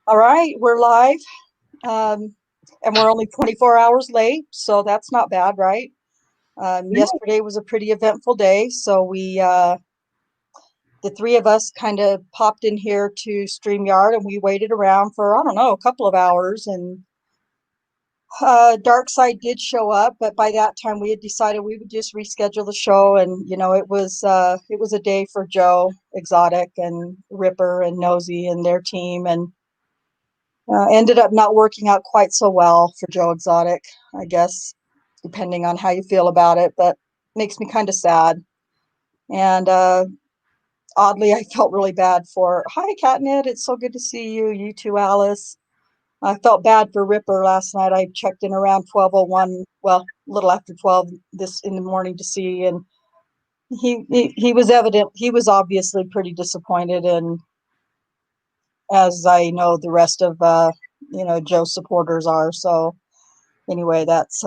All right, we're live, and we're only 24 hours late, so that's not bad, right? Yesterday was a pretty eventful day, so the three of us kind of popped in here to StreamYard, and we waited around for, I don't know, a couple of hours, and Dark Side did show up, but by that time we had decided we would just reschedule the show, and it was a day for Joe Exotic and Ripper and Nosy and their team, and ended up not working out quite so well for Joe Exotic, I guess, depending on how you feel about it, but makes me kind of sad. And oddly, I felt really bad for, hi, Catnip, it's so good to see you. You too, Alice. I felt bad for Ripper last night. I checked in around 12:01, well, a little after 12 this in the morning to see, and he was evident, he was obviously pretty disappointed, and as I know the rest of Joe's supporters are. So anyway, that's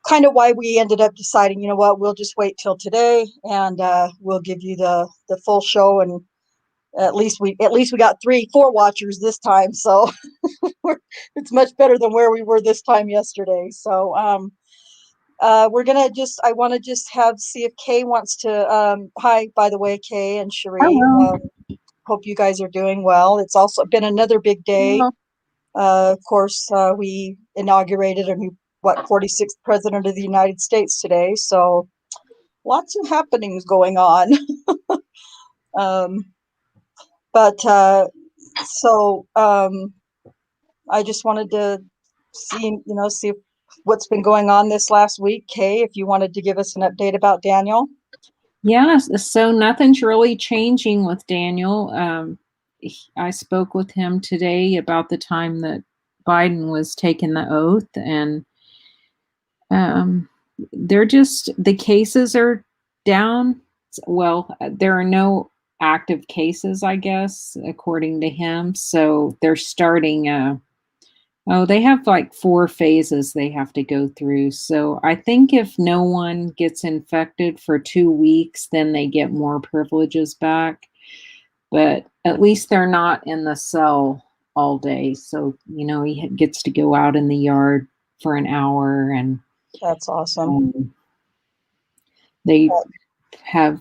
kind of why we ended up deciding, you know what, we'll just wait till today, and we'll give you the full show, and at least we got 3-4 watchers this time, so it's much better than where we were this time yesterday. So we're gonna just I want to just have see if Kay wants to hi, by the way, Kay and Cherie. Hello. Hope you guys are doing well. It's also been another big day. Hello. Of course, we inaugurated a new, 46th president of the United States today. So lots of happenings going on. um, but so I just wanted to see what's been going on this last week. Kay, if you wanted to give us an update about Daniel. Yes, so nothing's really changing with Daniel. I spoke with him today about the time that Biden was taking the oath, and they're just, the cases are down. Well, there are no active cases, I guess, according to him. So they're starting they have like 4 phases they have to go through. So I think if no one gets infected for 2 weeks, then they get more privileges back. But at least they're not in the cell all day. So, he gets to go out in the yard for an hour, and That's awesome. they have,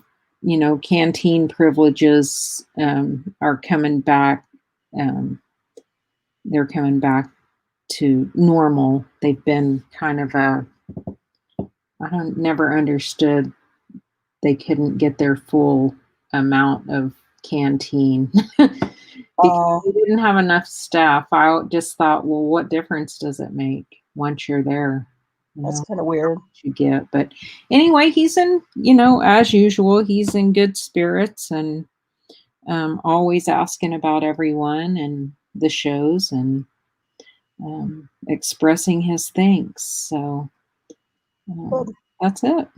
canteen privileges are coming back. They're coming back to normal. They've been kind of never understood they couldn't get their full amount of canteen because they didn't have enough staff. I just thought, well, what difference does it make once you're there? That's kind of weird. You get, but anyway, he's in, as usual, he's in good spirits, and always asking about everyone and the shows, and expressing his thanks. So that's it.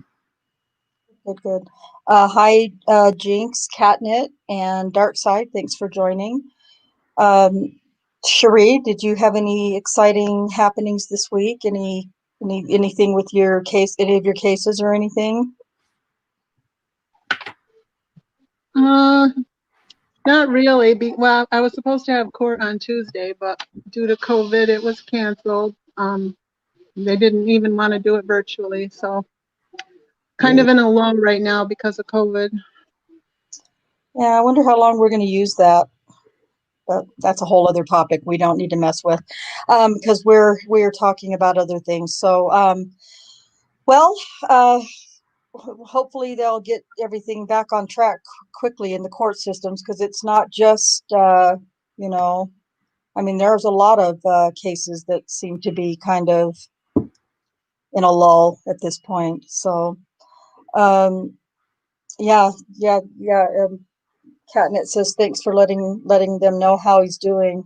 Good. Hi, Jinx, Catnip, and Dark Side. Thanks for joining. Cherie, did you have any exciting happenings this week? Anything with your case? Any of your cases or anything? Not really. Well, I was supposed to have court on Tuesday, but due to COVID, it was canceled. They didn't even want to do it virtually, so kind of in a lull right now because of COVID. Yeah, I wonder how long we're going to use that. But that's a whole other topic we don't need to mess with, because we're talking about other things. So, well, hopefully they'll get everything back on track quickly in the court systems, because it's not just I mean, there's a lot of cases that seem to be kind of in a lull at this point. So, yeah. Catnip says thanks for letting them know how he's doing.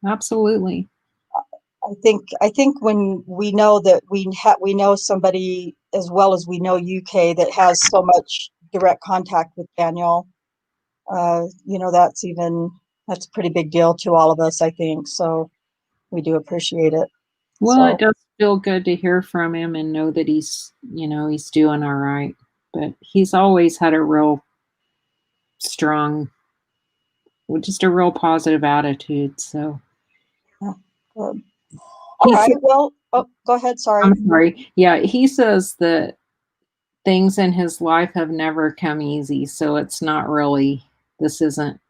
Absolutely. I think when we know that we know somebody as well as we know UK that has so much direct contact with Daniel, that's a pretty big deal to all of us, I think. So we do appreciate it. Well, it does feel good to hear from him and know that he's doing all right. But he's always had a real strong just a real positive attitude. So Yeah, good. All right. Well, oh, go ahead. Sorry. I'm sorry. Yeah, he says that things in his life have never come easy, so it's not really, this isn't,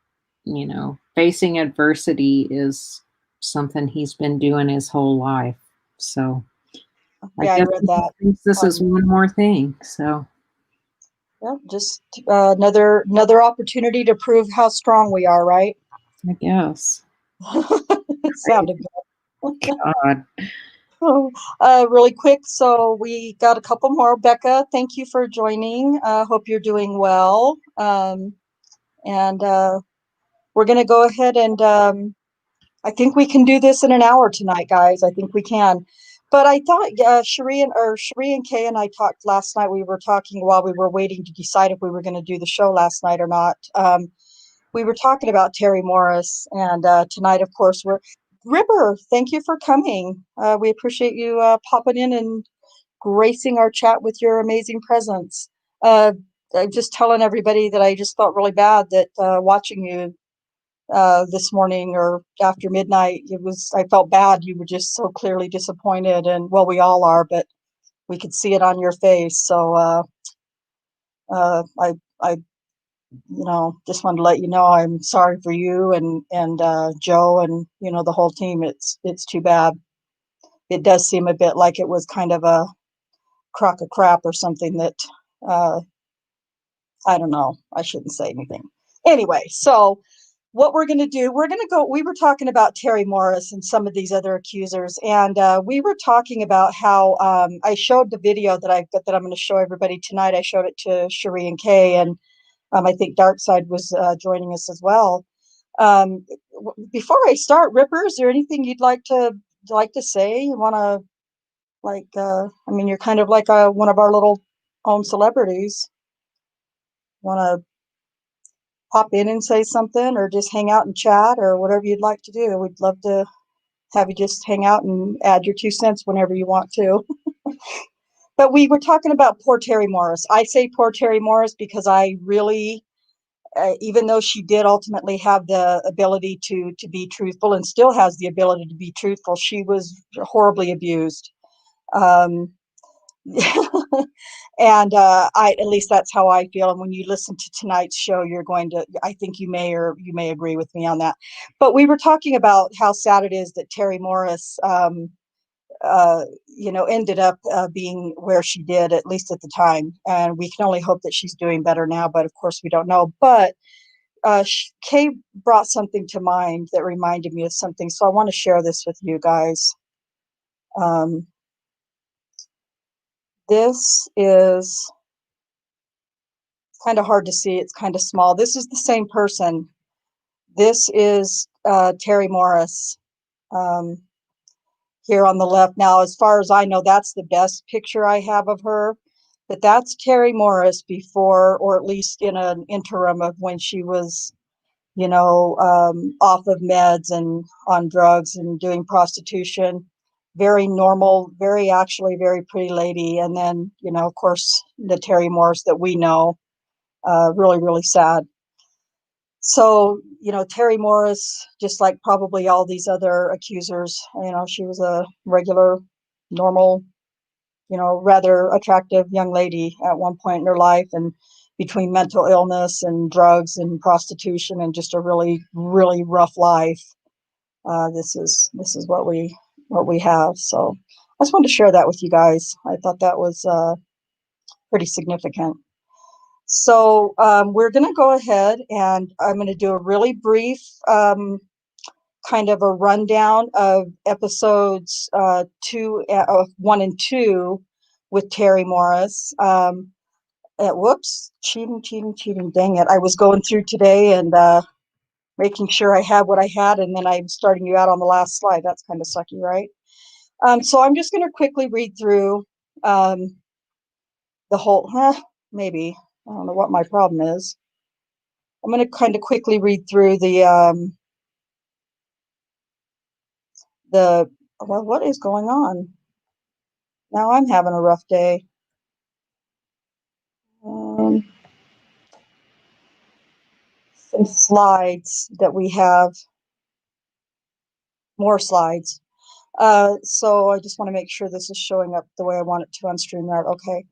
facing adversity is something he's been doing his whole life. So I Yeah, I guess read he that. thinks this is one more thing. So Yeah, just another opportunity to prove how strong we are, right? I guess. It sounded good. God. Oh, really quick, so we got a couple more. Becca, thank you for joining. Hope you're doing well. And we're going to go ahead and I think we can do this in an hour tonight, guys. I think we can. But I thought Sheree and Kay and I talked last night. We were talking while we were waiting to decide if we were going to do the show last night or not. We were talking about Terri Morris, and tonight, of course, we're Ripper. Thank you for coming. We appreciate you popping in and gracing our chat with your amazing presence. I'm just telling everybody that I just felt really bad that watching you this morning or after midnight, I felt bad. You were just so clearly disappointed, and well, we all are, but we could see it on your face. So I just wanted to let you know I'm sorry for you and Joe and the whole team. It's too bad. It does seem a bit like it was kind of a crock of crap or something that uh, I don't know. I shouldn't say anything. Anyway, so what we're going to do, we were talking about Terri Morris and some of these other accusers, and we were talking about how I showed the video that I'm going to show everybody tonight. I showed it to Sheree and Kay, and I think Darkside was joining us as well. Before I start, Ripper, is there anything you'd like to say? You want to you're kind of like one of our little own celebrities. Want to pop in and say something, or just hang out and chat, or whatever you'd like to do? We'd love to have you just hang out and add your 2 cents whenever you want to. But we were talking about poor Terri Morris. I say poor Terri Morris because I really, even though she did ultimately have the ability to be truthful and still has the ability to be truthful, she was horribly abused. Um, and at least that's how I feel. And when you listen to tonight's show, I think you may agree with me on that. But we were talking about how sad it is that Terri Morris, ended up being where she did, at least at the time. And we can only hope that she's doing better now, but of course we don't know. But Kay brought something to mind that reminded me of something. So I want to share this with you guys. This is kind of hard to see. It's kind of small. This is the same person. This is Terri Morris um, here on the left. Now, as far as I know, that's the best picture I have of her. But that's Terri Morris before, or at least in an interim of when she was, off of meds and on drugs and doing prostitution. Very normal, very pretty lady. And then, of course, the Terri Morris that we know. Really, really sad. So, Terri Morris, just like probably all these other accusers, she was a regular, normal, rather attractive young lady at one point in her life. And between mental illness and drugs and prostitution and just a really, really rough life, this is what we have. So I just wanted to share that with you guys. I thought that was pretty significant. So we're going to go ahead and I'm going to do a really brief kind of a rundown of episodes 1 and 2 with Terri Morris. Whoops, cheating, dang it. I was going through today and making sure I had what I had, and then I'm starting you out on the last slide. That's kind of sucky, right? So I'm just going to quickly read through the whole, maybe. I don't know what my problem is. I'm going to kind of quickly read through well, what is going on? Now I'm having a rough day. some slides that we have, more slides. So I just want to make sure this is showing up the way I want it to on StreamYard. Okay.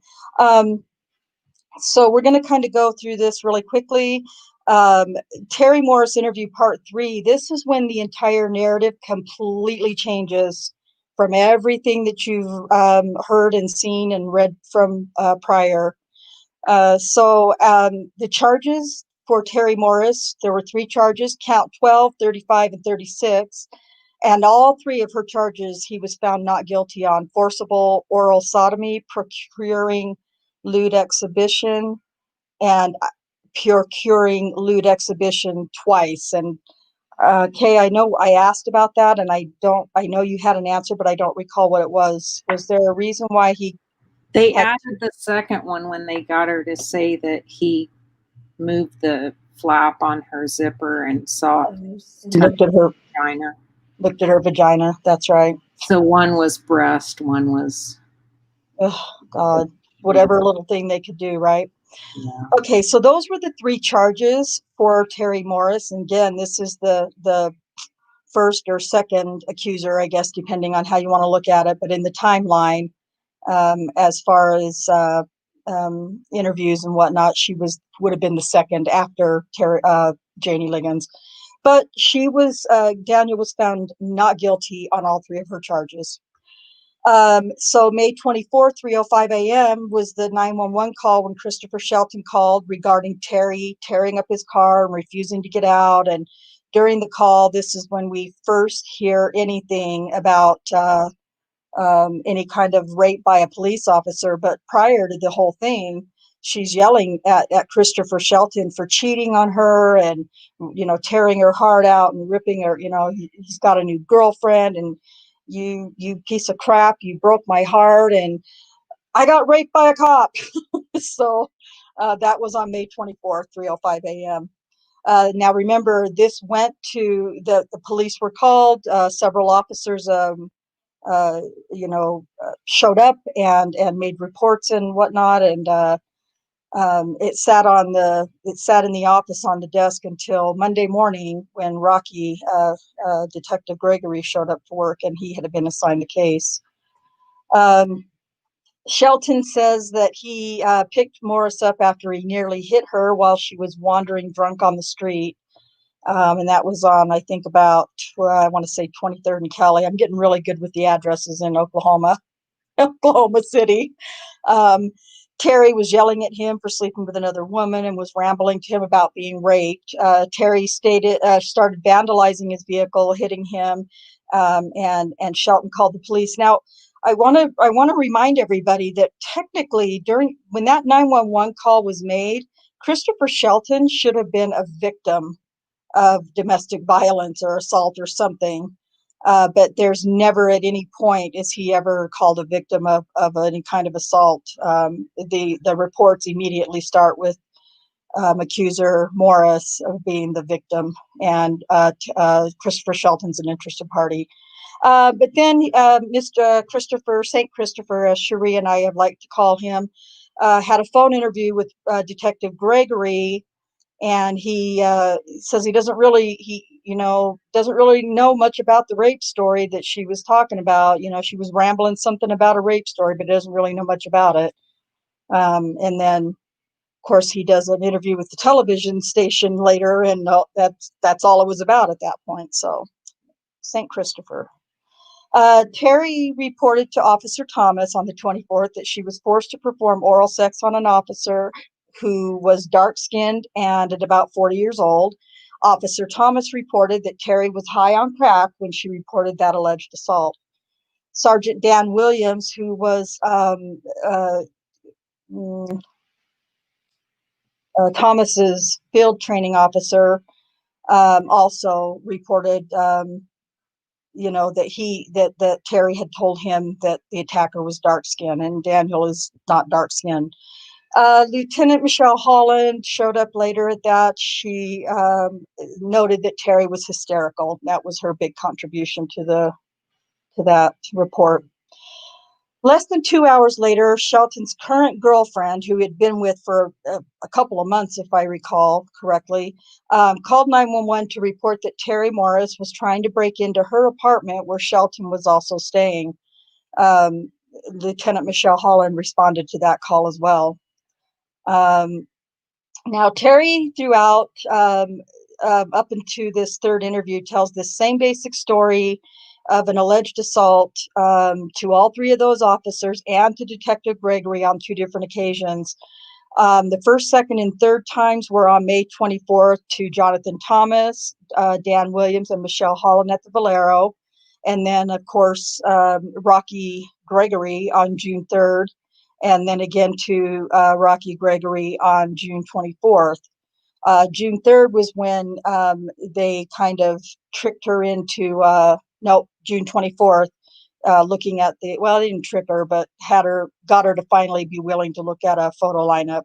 So we're going to kind of go through this really quickly. Terri Morris Interview Part 3. This is when the entire narrative completely changes from everything that you've heard and seen and read from prior. So the charges for Terri Morris, there were 3 charges, count 12, 35, and 36. And all 3 of her charges, he was found not guilty on: forcible oral sodomy, procuring lewd exhibition, and procuring lewd exhibition twice. And Kay, I know I asked about that, and I know you had an answer, but I don't recall what it was. Was there a reason why he They had added the second one when they got her to say that he moved the flap on her zipper and saw looked at her vagina. looked at her vagina? That's right. So one was breast, one was. Oh God, whatever little thing they could do, right? Yeah. Okay, so those were the 3 charges for Terri Morris. And again, this is the first or second accuser, I guess, depending on how you want to look at it. But in the timeline, as far as interviews and whatnot, she would have been the second after Janie Liggins. But she was Daniel was found not guilty on all 3 of her charges. So May 24th, 3:05 a.m. was the 911 call when Christopher Shelton called regarding Terri tearing up his car and refusing to get out. And during the call, this is when we first hear anything about any kind of rape by a police officer. But prior to the whole thing, she's yelling at Christopher Shelton for cheating on her and, tearing her heart out and ripping her, he's got a new girlfriend, and you piece of crap, you broke my heart, and I got raped by a cop. So that was on May 24th, 3:05 a.m. Now, remember, this went to the police were called. Several officers, showed up and made reports and whatnot. And it sat in the office on the desk until Monday morning when Rocky, Detective Gregory, showed up to work, and he had been assigned the case. Shelton says that he picked Morris up after he nearly hit her while she was wandering drunk on the street. And that was on, I think, about, I want to say 23rd and Kelly. I'm getting really good with the addresses in Oklahoma City. Terri was yelling at him for sleeping with another woman and was rambling to him about being raped. Terri started vandalizing his vehicle, hitting him, and Shelton called the police. Now, I want to remind everybody that technically, when that 911 call was made, Christopher Shelton should have been a victim of domestic violence or assault or something. But there's never at any point is he ever called a victim of any kind of assault. The reports immediately start with accuser Morris of being the victim, and Christopher Shelton's an interested party. But then Mr. St. Christopher, as Cherie and I have liked to call him, had a phone interview with Detective Gregory. And he says he doesn't really know much about the rape story that she was talking about. She was rambling something about a rape story, but doesn't really know much about it. And then, of course, he does an interview with the television station later, and that's all it was about at that point. So, St. Christopher. Terri reported to Officer Thomas on the 24th that she was forced to perform oral sex on an officer who was dark-skinned and at about 40 years old. Officer Thomas reported that Terri was high on crack when she reported that alleged assault. Sergeant Dan Williams, who was Thomas's field training officer, also reported that Terri had told him that the attacker was dark-skinned, and Daniel is not dark-skinned. Lieutenant Michelle Holland showed up later at that. She noted that Terri was hysterical. That was her big contribution to that report. Less than 2 hours later, Shelton's current girlfriend, who he had been with for a couple of months, if I recall correctly, called 911 to report that Terri Morris was trying to break into her apartment where Shelton was also staying. Um, Lieutenant Michelle Holland responded to that call as well. Now, Terri, throughout up into this third interview, tells the same basic story of an alleged assault to all three of those officers and to Detective Gregory on two different occasions. The first, second, and third times were on May 24th to Jonathan Thomas, Dan Williams, and Michelle Holland at the Valero. And then, of course, Rocky Gregory on June 3rd. And then again to Rocky Gregory on June 24th. June 3rd was when they kind of tricked her into, no, June 24th, looking at they didn't trick her, but got her to finally be willing to look at a photo lineup.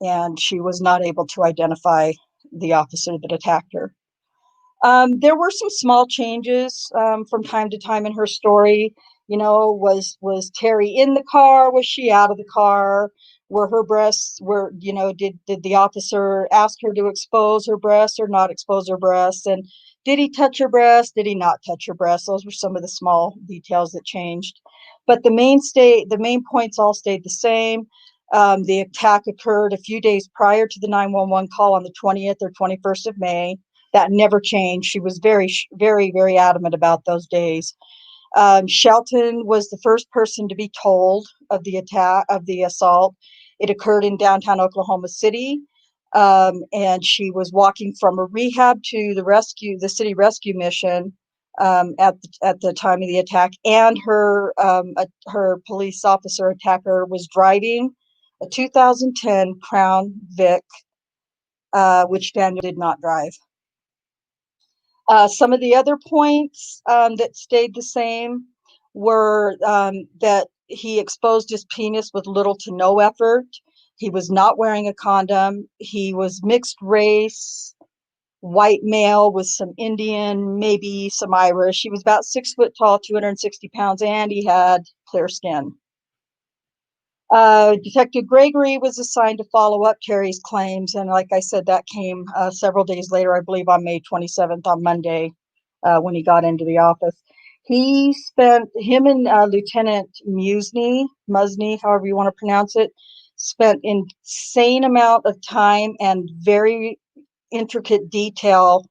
And she was not able to identify the officer that attacked her. There were some small changes from time to time in her story. Was Terri in the car? Was she out of the car? Were her breasts, did the officer ask her to expose her breasts or not expose her breasts? And did he touch her breast? Did he not touch her breast? Those were some of the small details that changed. But the main points all stayed the same. The attack occurred a few days prior to the 911 call on the 20th or 21st of May. That never changed. She was very, very, very adamant about those days. Shelton was the first person to be told of the assault. It occurred in downtown Oklahoma City, and she was walking from a rehab to the city rescue mission at the time of the attack. And her police officer attacker was driving a 2010 Crown Vic, which Daniel did not drive. Some of the other points that stayed the same were that he exposed his penis with little to no effort. He was not wearing a condom. He was mixed race, white male with some Indian, maybe some Irish. He was about 6 foot tall, 260 pounds, and he had clear skin. Detective Gregory was assigned to follow up Terry's claims, and like I said, that came several days later, I believe on May 27th, on Monday, when he got into the office. Him and Lieutenant Musney, however you want to pronounce it, spent insane amount of time and very intricate detail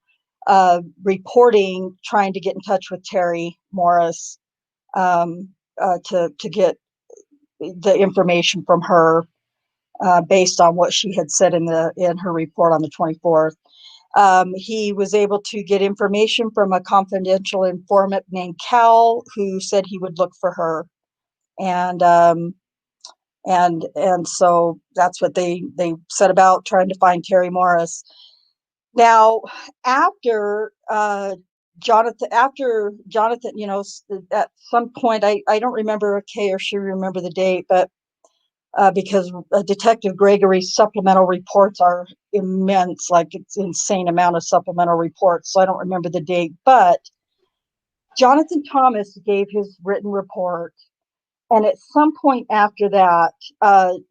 reporting, trying to get in touch with Terri Morris to get the information from her based on what she had said in her report on the 24th. He was able to get information from a confidential informant named Cal, who said he would look for her, and so that's what they set about, trying to find Terri Morris. Now, after Jonathan, at some point, I don't remember if Kay or she remember the date, but because Detective Gregory's supplemental reports are immense, like it's insane amount of supplemental reports. So I don't remember the date, but Jonathan Thomas gave his written report. And at some point after that,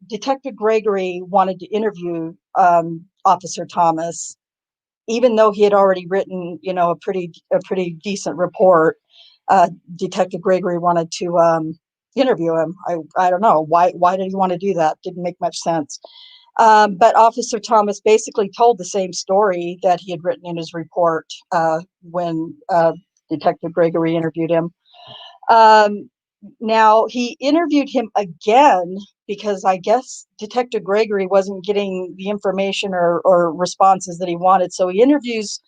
Detective Gregory wanted to interview Officer Thomas, even though he had already written, a pretty decent report. Detective Gregory wanted to interview him. I don't know why did he want to do that? Didn't make much sense. But Officer Thomas basically told the same story that he had written in his report when Detective Gregory interviewed him. Now he interviewed him again because I guess Detective Gregory wasn't getting the information or responses that he wanted. So he interviews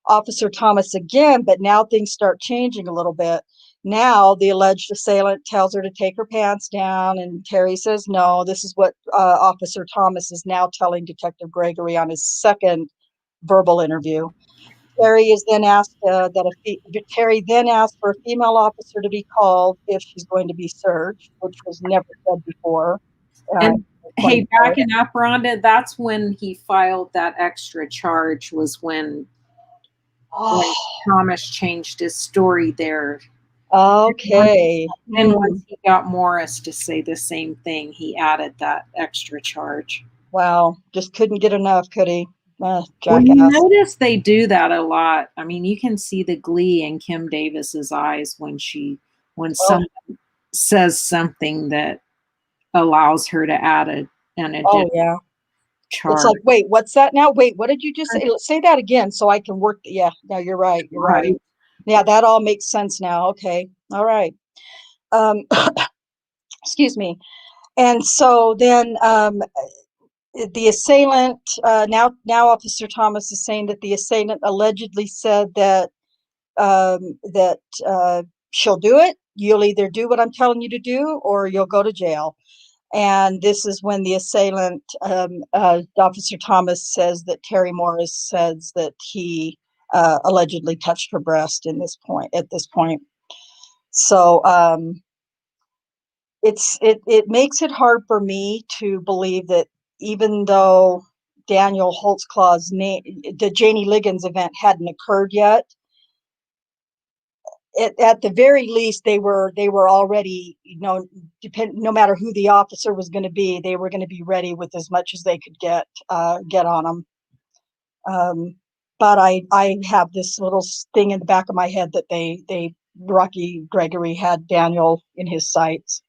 Officer Thomas again, but now things start changing a little bit. Now the alleged assailant tells her to take her pants down, and Terri says no. This is what Officer Thomas is now telling Detective Gregory on his second verbal interview. Terri then asked for a female officer to be called if she's going to be searched, which was never said before. And hey, backing up, Rhonda, that's when he filed that extra charge, was when Thomas changed his story there. Okay. And once he got Morris to say the same thing, he added that extra charge. Wow. Just couldn't get enough, could he? Well, Jackass. you notice they do that a lot. I mean, you can see the glee in Kim Davis's eyes when someone says something that allows her to add an additional yeah. charge. It's like, wait, what's that now? Wait, what did you just say? Say that again so I can work. Yeah, no, you're right. You're right. Yeah, that all makes sense now. Okay. All right. Excuse me. And so then the assailant, now Officer Thomas is saying that the assailant allegedly said that she'll do it. You'll either do what I'm telling you to do, or you'll go to jail. And this is when the assailant, Officer Thomas, says that Terri Morris says that he allegedly touched her breast at this point. So it makes it hard for me to believe that even though Daniel Holtzclaw's name, the Janie Liggins event hadn't occurred yet, at the very least they were already, no matter who the officer was going to be, they were going to be ready with as much as they could get on them. But I have this little thing in the back of my head that Rocky Gregory had Daniel in his sights.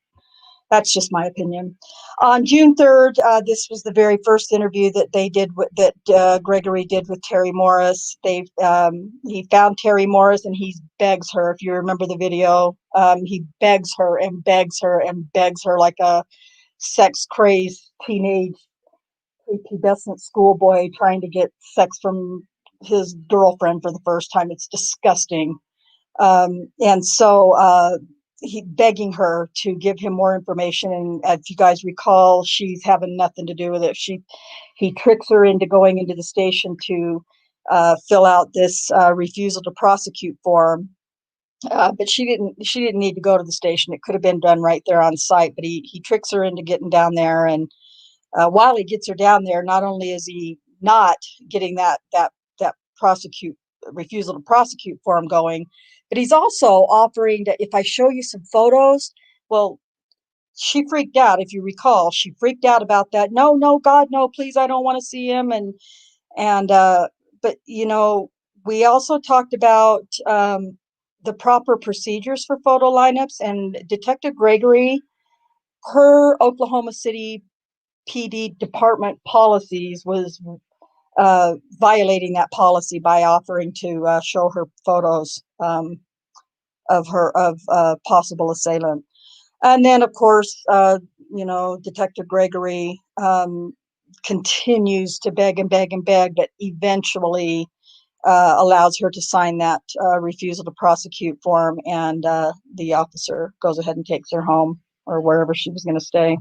That's just my opinion. On June 3rd, this was the very first interview that they did that Gregory did with Terri Morris. He found Terri Morris and he begs her. If you remember the video, he begs her and begs her and begs her like a sex crazed teenage prepubescent schoolboy trying to get sex from his girlfriend for the first time. It's disgusting. And so he begging her to give him more information. And if you guys recall, she's having nothing to do with it. He tricks her into going into the station to fill out this refusal to prosecute form. But she didn't need to go to the station. It could have been done right there on site. But he tricks her into getting down there. And while he gets her down there, not only is he not getting that refusal to prosecute form going, but he's also offering that if I show you some photos, well, she freaked out. If you recall, she freaked out about that. No, God, no, please, I don't want to see him. But we also talked about the proper procedures for photo lineups, and Detective Gregory, her Oklahoma City PD department policies was violating that policy by offering to show her photos of possible assailant. And then, of course, Detective Gregory continues to beg and beg and beg, but eventually allows her to sign that refusal to prosecute form, and the officer goes ahead and takes her home or wherever she was going to stay.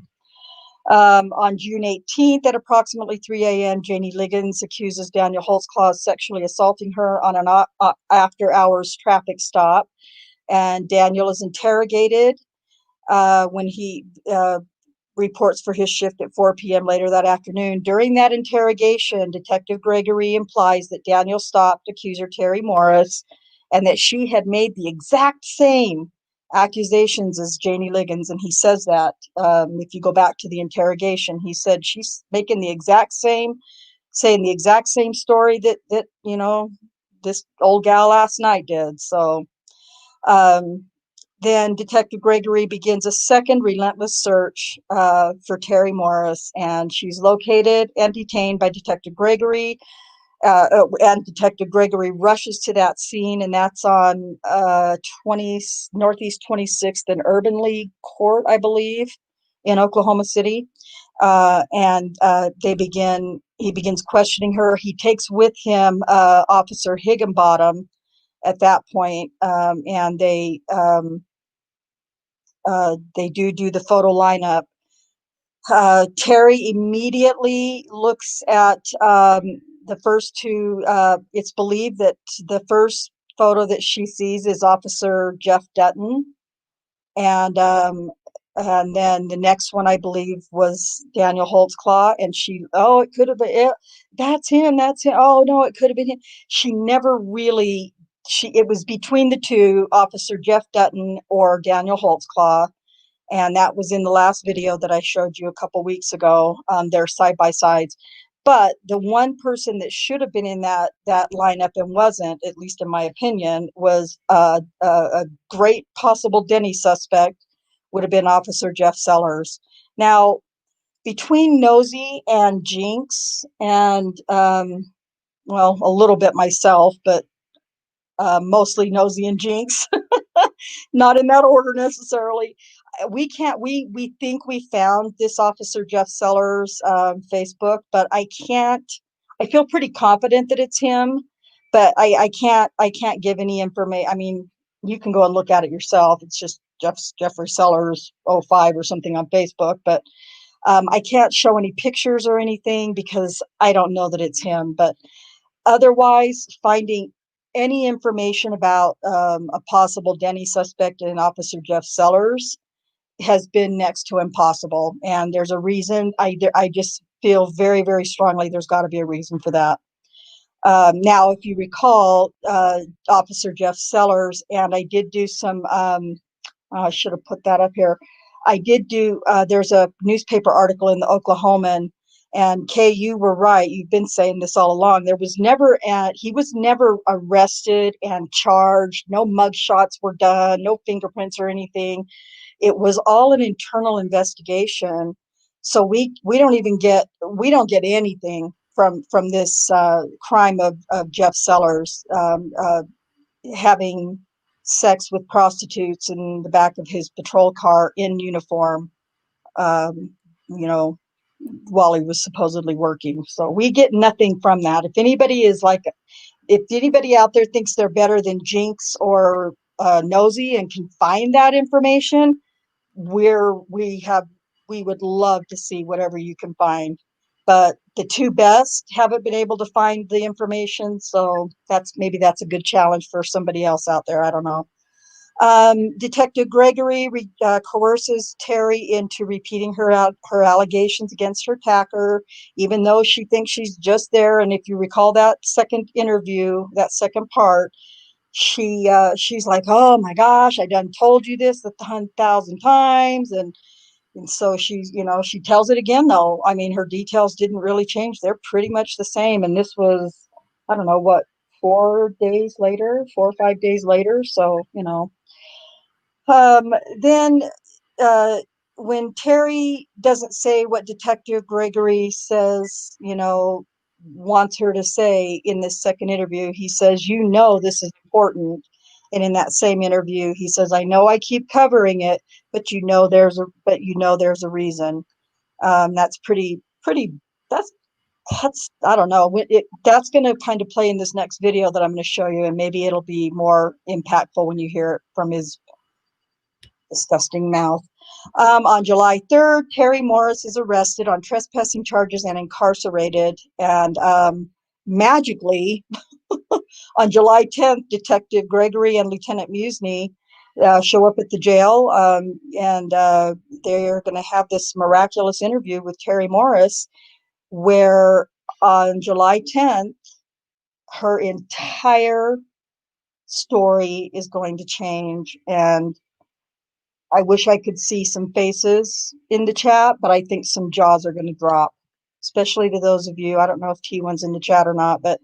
On June 18th at approximately 3 a.m., Janie Liggins accuses Daniel Holtzclaw of sexually assaulting her on an after-hours traffic stop, and Daniel is interrogated when he reports for his shift at 4 p.m. later that afternoon. During that interrogation, Detective Gregory implies that Daniel stopped accuser Terri Morris and that she had made the exact same accusations as Janie Liggins. And he says that if you go back to the interrogation, he said she's making saying the exact same story that this old gal last night did. So then Detective Gregory begins a second relentless search for Terri Morris, and she's located and detained by Detective Gregory. And Detective Gregory rushes to that scene, and that's on Northeast 26th and Urban League Court, I believe, in Oklahoma City. He begins questioning her. He takes with him Officer Higginbottom at that point, and they do the photo lineup. Terri immediately looks at the first two. It's believed that the first photo that she sees is Officer Jeff Dutton, and then the next one I believe was Daniel Holtzclaw, and it could have been it. That's him. Oh no, it could have been him. She never really it was between the two, Officer Jeff Dutton or Daniel Holtzclaw. And that was in the last video that I showed you a couple weeks ago. They're side by sides. But the one person that should have been in that lineup and wasn't, at least in my opinion, was a great possible Denny suspect, would have been Officer Jeff Sellers. Now, between Nosy and Jinx and, well, a little bit myself, but mostly Nosy and Jinx, not in that order necessarily. We think we found this Officer Jeff Sellers Facebook, but I feel pretty confident that it's him, but I can't give any information. I mean, you can go and look at it yourself. It's just Jeffrey Sellers 05 or something on Facebook, but I can't show any pictures or anything because I don't know that it's him. But otherwise, finding any information about a possible Denny suspect in Officer Jeff Sellers has been next to impossible. And there's a reason. I just feel very, very strongly there's got to be a reason for that. Now, if you recall, Officer Jeff Sellers, and I did do some, I should have put that up here. I did do, there's a newspaper article in the Oklahoman, and Kay, you were right. You've been saying this all along. He was never arrested and charged. No mug shots were done, no fingerprints or anything. It was all an internal investigation. So we don't get anything from this crime of Jeff Sellers having sex with prostitutes in the back of his patrol car in uniform, um, you know, while he was supposedly working. So we get nothing from that. If anybody out there thinks they're better than Jinx or Nosy and can find that information, we would love to see whatever you can find. But the two best haven't been able to find the information, so maybe that's a good challenge for somebody else out there. I don't know. Detective Gregory coerces Terri into repeating her allegations against her attacker, even though she thinks she's just there. And if you recall that second interview, that second part, she's like, "Oh my gosh, I done told you this 1,000 times," and so she tells it again, though. I mean, her details didn't really change. They're pretty much the same. And this was, I don't know, what, 4 or 5 days later. So, then uh, when Terri doesn't say what Detective Gregory says, wants her to say in this second interview, he says, this is important. And in that same interview, he says, I know I keep covering it, but there's a reason. That's that's, I don't know. That's going to kind of play in this next video that I'm going to show you, and maybe it'll be more impactful when you hear it from his disgusting mouth. On July 3rd, Terri Morris is arrested on trespassing charges and incarcerated. And magically, on July 10th, Detective Gregory and Lieutenant Musney show up at the jail, and they're going to have this miraculous interview with Terri Morris, where on July 10th, her entire story is going to change. And I wish I could see some faces in the chat, but I think some jaws are going to drop, especially to those of you. I don't know if T1's in the chat or not, but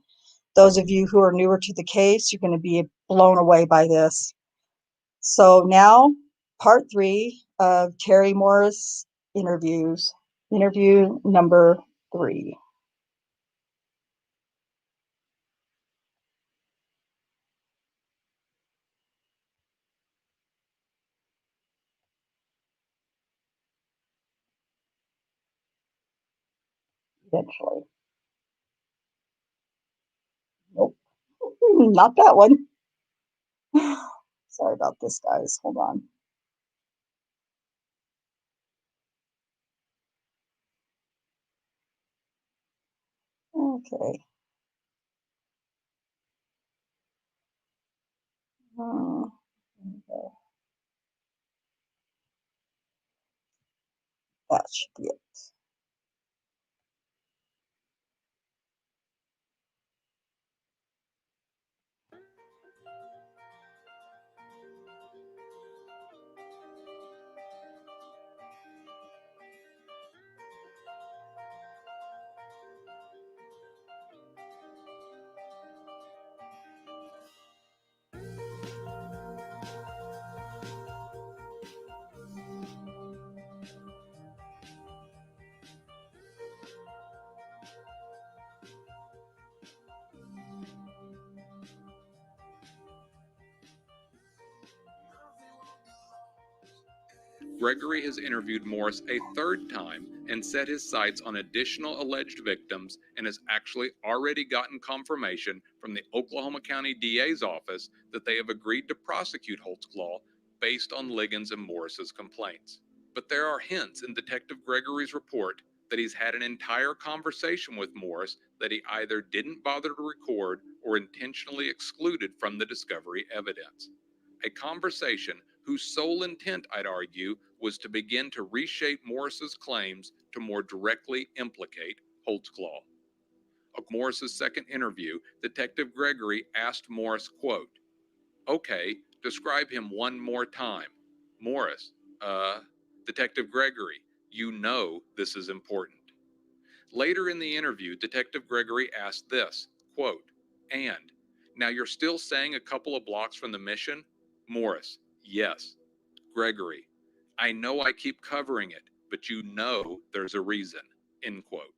those of you who are newer to the case, you're going to be blown away by this. So now, part 3 of Terri Morris interviews, interview number 3. Eventually. Nope, not that one. Sorry about this, guys. Hold on. Okay. Okay. That should be it. Gregory has interviewed Morris a third time and set his sights on additional alleged victims and has actually already gotten confirmation from the Oklahoma County DA's office that they have agreed to prosecute Holtzclaw based on Liggins and Morris's complaints. But there are hints in Detective Gregory's report that he's had an entire conversation with Morris that he either didn't bother to record or intentionally excluded from the discovery evidence. A conversation whose sole intent, I'd argue, was to begin to reshape Morris's claims to more directly implicate Holtzclaw. Of Morris's second interview, Detective Gregory asked Morris, quote, "Okay, describe him one more time." Morris, Detective Gregory, you know this is important. Later in the interview, Detective Gregory asked this, quote, "And, now you're still saying a couple of blocks from the mission?" Morris, yes. Gregory, I know I keep covering it, but you know there's a reason, end quote.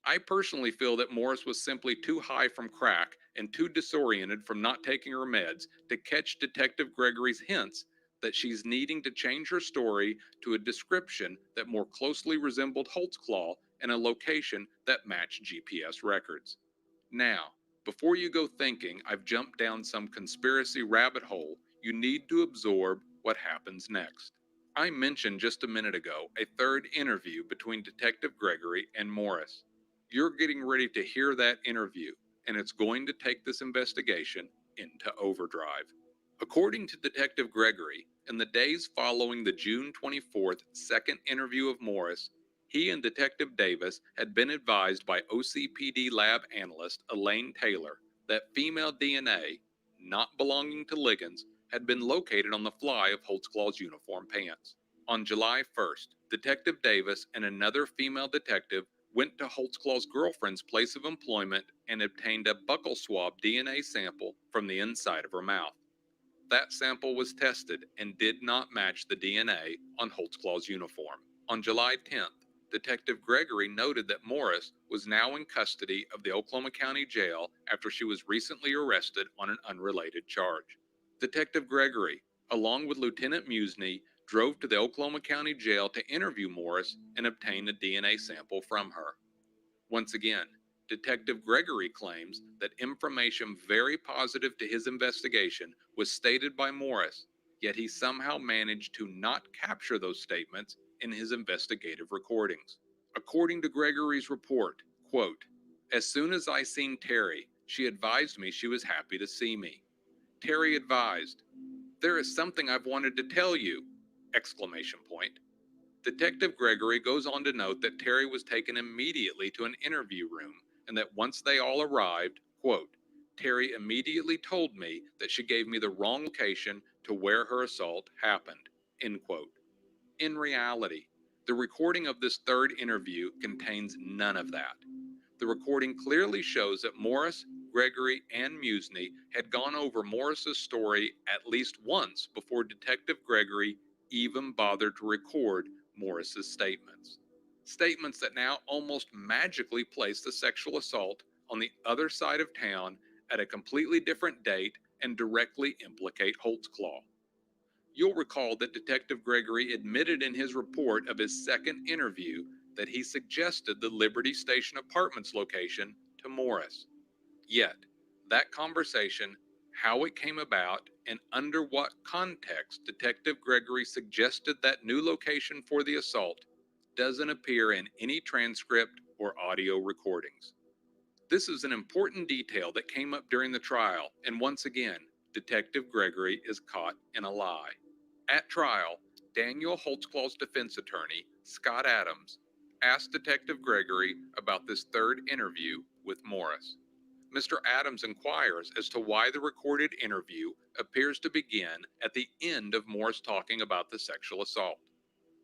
I personally feel that Morris was simply too high from crack and too disoriented from not taking her meds to catch Detective Gregory's hints that she's needing to change her story to a description that more closely resembled Holtzclaw and a location that matched GPS records. Now, before you go thinking I've jumped down some conspiracy rabbit hole, you need to absorb what happens next. I mentioned just a minute ago a third interview between Detective Gregory and Morris. You're getting ready to hear that interview, and it's going to take this investigation into overdrive. According to Detective Gregory, in the days following the June 24th second interview of Morris, he and Detective Davis had been advised by OCPD lab analyst Elaine Taylor that female DNA, not belonging to Liggins, had been located on the fly of Holtzclaw's uniform pants. On July 1st, Detective Davis and another female detective went to Holtzclaw's girlfriend's place of employment and obtained a buccal swab DNA sample from the inside of her mouth. That sample was tested and did not match the DNA on Holtzclaw's uniform. On July 10th, Detective Gregory noted that Morris was now in custody of the Oklahoma County Jail after she was recently arrested on an unrelated charge. Detective Gregory, along with Lieutenant Musney, drove to the Oklahoma County Jail to interview Morris and obtain a DNA sample from her. Once again, Detective Gregory claims that information very positive to his investigation was stated by Morris, yet he somehow managed to not capture those statements in his investigative recordings. According to Gregory's report, quote, "As soon as I seen Terri, she advised me she was happy to see me. Terri advised, 'There is something I've wanted to tell you!' Exclamation point. Detective Gregory goes on to note that Terri was taken immediately to an interview room and that once they all arrived, quote, Terri immediately told me that she gave me the wrong location to where her assault happened, end quote. In reality, the recording of this third interview contains none of that. The recording clearly shows that Morris, Gregory, and Musney had gone over Morris's story at least once before Detective Gregory even bothered to record Morris's statements. Statements that now almost magically place the sexual assault on the other side of town at a completely different date and directly implicate Holtzclaw. You'll recall that Detective Gregory admitted in his report of his second interview that he suggested the Liberty Station Apartments location to Morris. Yet, that conversation, how it came about, and under what context Detective Gregory suggested that new location for the assault doesn't appear in any transcript or audio recordings. This is an important detail that came up during the trial, and once again, Detective Gregory is caught in a lie. At trial, Daniel Holtzclaw's defense attorney, Scott Adams, asked Detective Gregory about this third interview with Morris. Mr. Adams inquires as to why the recorded interview appears to begin at the end of Morris talking about the sexual assault.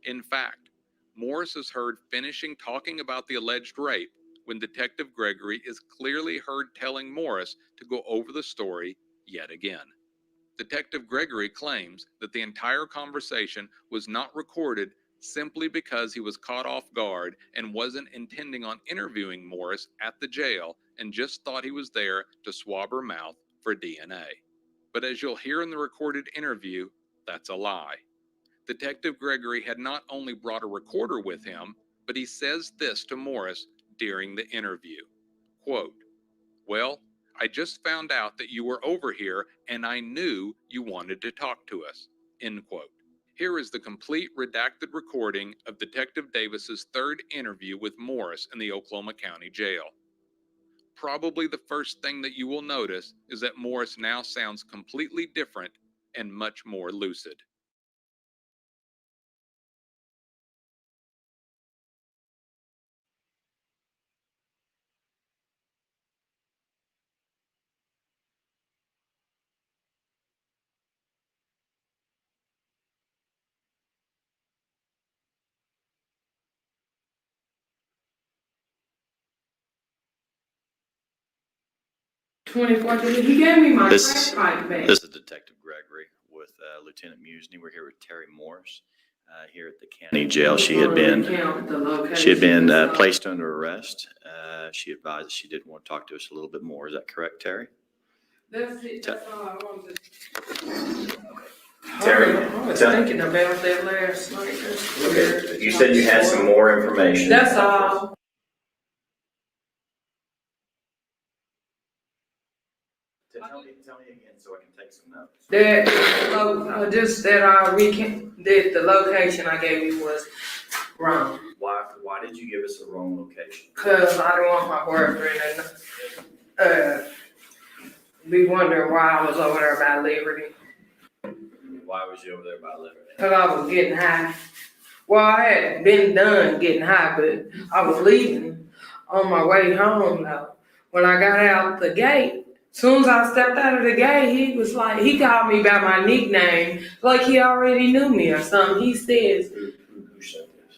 In fact, Morris is heard finishing talking about the alleged rape when Detective Gregory is clearly heard telling Morris to go over the story yet again. Detective Gregory claims that the entire conversation was not recorded simply because he was caught off guard and wasn't intending on interviewing Morris at the jail and just thought he was there to swab her mouth for DNA. But as you'll hear in the recorded interview, that's a lie. Detective Gregory had not only brought a recorder with him, but he says this to Morris during the interview. Quote, "Well, I just found out that you were over here and I knew you wanted to talk to us." End quote. Here is the complete redacted recording of Detective Davis's third interview with Morris in the Oklahoma County Jail. Probably the first thing that you will notice is that Morris now sounds completely different and much more lucid. He gave me my crack pipe back. This is Detective Gregory with Lieutenant Musney. We're here with Terri Morris here at the county jail. She had been placed under arrest. She advised that she did want to talk to us a little bit more. Is that correct, Terri? That's it. That's all I wanted. Terri, I was thinking about that last night. Okay. You said you had some more information. That's all. Tell me again so I can take some notes. That the location I gave you was wrong. Why did you give us a wrong location? Cause I don't want my boyfriend and be wondering why I was over there by Liberty. Why was you over there by Liberty? Cause I was getting high. Well, I had been done getting high, but I was leaving on my way home though. When I got out the gate, soon as I stepped out of the gate, he was like, he called me by my nickname, like he already knew me or something. He says, Who said this?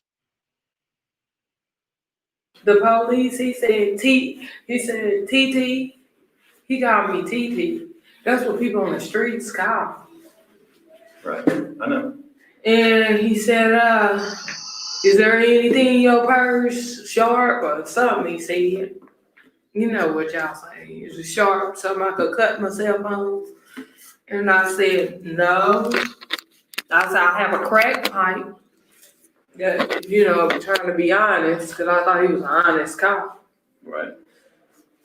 the police, he said TT. He called me TT. That's what people on the streets call. Right, I know. And he said, is there anything in your purse, sharp or something? He said, you know what y'all say, is it sharp, something I could cut myself on? And I said, no. I said, I have a crack pipe. That, trying to be honest, because I thought he was an honest cop. Right.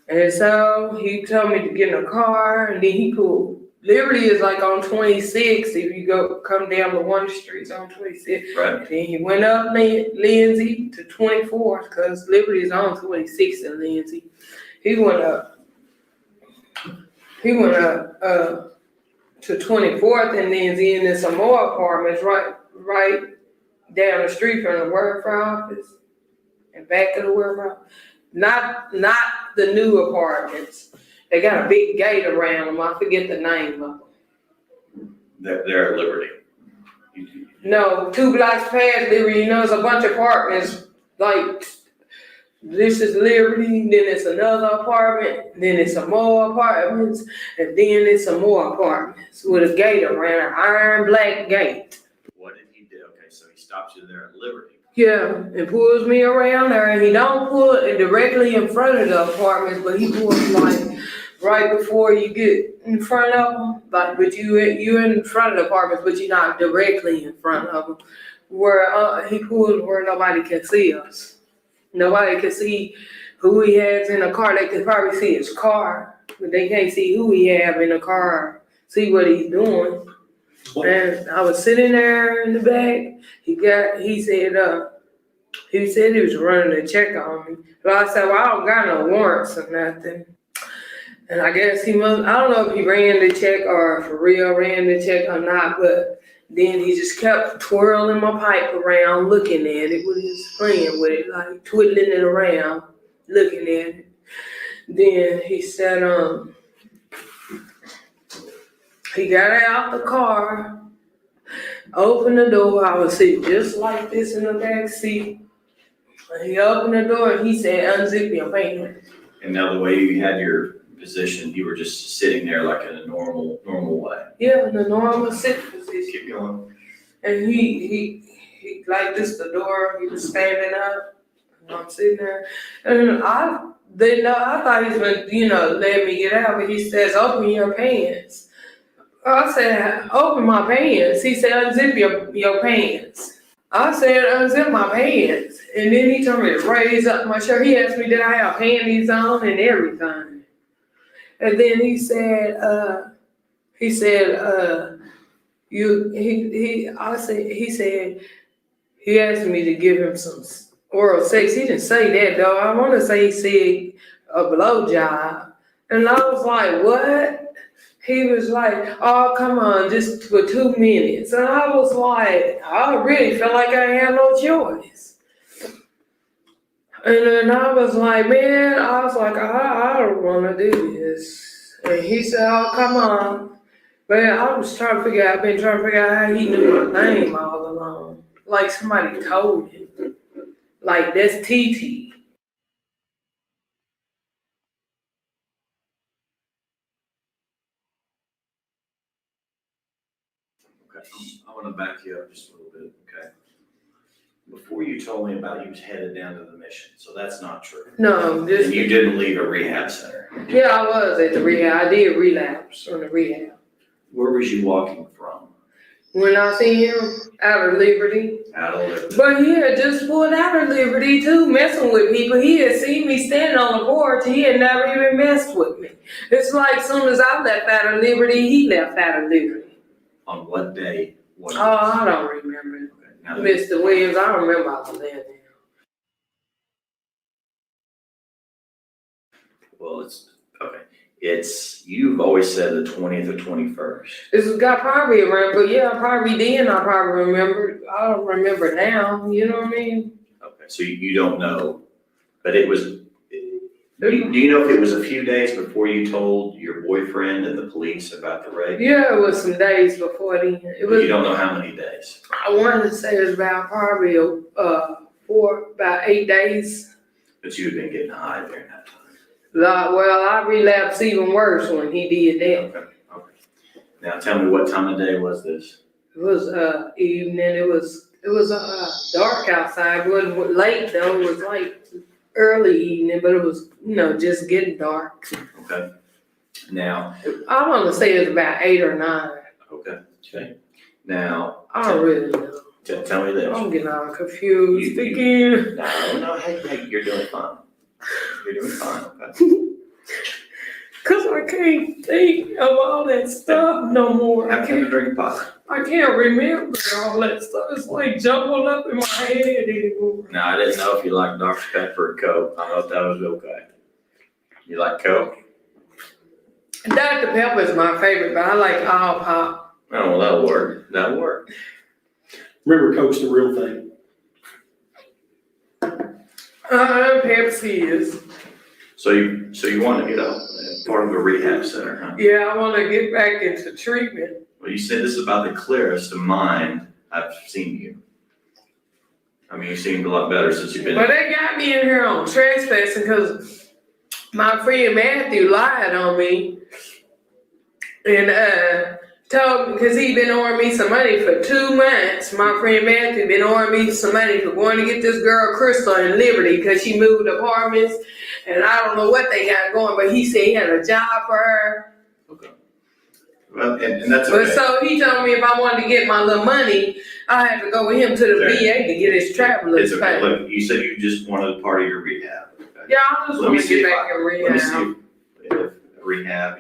And so he told me to get in a car, and then he pulled. Liberty is like on 26. If you come down to one street, on 26. Right. And then he went up Lindsay to 24th, because Liberty is on 26 in Lindsay. He went up to 24th and then in some more apartments right down the street from the welfare office and back of the welfare office. Not the new apartments. They got a big gate around them. I forget the name of them. They're at Liberty. No, 2 blocks past Liberty, there's a bunch of apartments like. This is Liberty, then it's another apartment, then it's some more apartments, and then it's some more apartments with a gate around, an iron black gate. What did he do? Okay, so he stops you there at Liberty. Yeah, and pulls me around there, and he don't pull it directly in front of the apartments, but he pulls like right before you get in front of them, but you're in front of the apartments, but you're not directly in front of them, where he pulls where nobody can see us. Nobody can see who he has in the car. They can probably see his car, but they can't see who he have in the car, see what he's doing. And I was sitting there in the back. He said he was running a check on me. But I said, well, I don't got no warrants or nothing. And I guess I don't know if he ran the check or for real ran the check or not, but then he just kept twirling my pipe around, looking at it with his friend with it, like twiddling it around, looking at it. Then he said, he got out the car, opened the door. I was sitting just like this in the back seat. He opened the door and he said, unzip your pants. And now the way you had your position, you were just sitting there like in a normal way. Yeah, in the normal sit position. Keep going. And he like this the door, he was standing up, and I'm sitting there. And I thought he was gonna, let me get out, but he says, open your pants. I said, open my pants. He said, unzip your pants. I said, unzip my pants. And then he told me to raise up my shirt. He asked me, did I have panties on and everything. And then he said, he asked me to give him some oral sex. He didn't say that though. I want to say he said a blowjob. And I was like, what? He was like, oh, come on, just for 2 minutes. And I was like, I really felt like I had no choice. And then I was like, I don't want to do this. And he said, oh, come on. But I've been trying to figure out how he knew my name all along. Like somebody told him. Like, that's TT. Okay, I want to back you up just a little bit, okay? Before you told me about you was headed down to the mission, so that's not true. No, And you didn't leave a rehab center. Yeah, I was at the rehab. I did relapse from the rehab. Where was you walking from? When I seen him out of Liberty. Out of Liberty. But he had just pulled out of Liberty too, messing with people. He had seen me standing on the porch. He had never even messed with me. It's like as soon as I left out of Liberty, he left out of Liberty. On what day? I don't remember. Okay, Mr. Williams, I don't remember all of that. Well, it's, okay. You've always said the 20th or 21st. This got probably around, but yeah, probably then I probably remember. I don't remember now, you know what I mean? Okay, so you don't know, but it was, do you know if it was a few days before you told your boyfriend and the police about the rape? Yeah, it was some days before then. You don't know how many days? I wanted to say it was about probably about 8 days. But you had been getting high during that time. Well, I relapsed even worse when he did that. Okay. Now tell me, what time of day was this? It was evening. It was dark outside. It wasn't late though. It was like early evening, but it was just getting dark. Okay. Now I want to say it was about 8 or 9. Okay. Now I don't really know. Tell me this. I'm getting all confused again. No. Hey, you're doing fine. You're doing fine, okay? Cause I can't think of all that stuff no more. Have a drink of pot. I can't remember all that stuff. It's like jumbled up in my head anymore. No, I didn't know if you like Dr. Pepper or Coke. I thought that was okay. You like Coke? Dr. Pepper is my favorite, but I like all pop. Oh, well, that'll work. Remember, Coke's the real thing. Pepsi is. So you want to get part of a rehab center, huh? Yeah, I want to get back into treatment. Well, you said this is about the clearest of mind I've seen you. I mean, you seemed a lot better since you've been. Well, they got me in here on trespassing because my friend Matthew lied on me and told me, because he'd been owing me some money for 2 months. My friend Malkin been owing me some money for going to get this girl Crystal in Liberty because she moved apartments, and I don't know what they got going, but he said he had a job for her. Okay. Well, and that's okay. But so he told me if I wanted to get my little money, I had to go with him to the VA to get his traveler's It's okay. pay. Look, you said you just wanted part of your rehab. Okay? Yeah, I just want to get back in rehab. Let me see if rehab,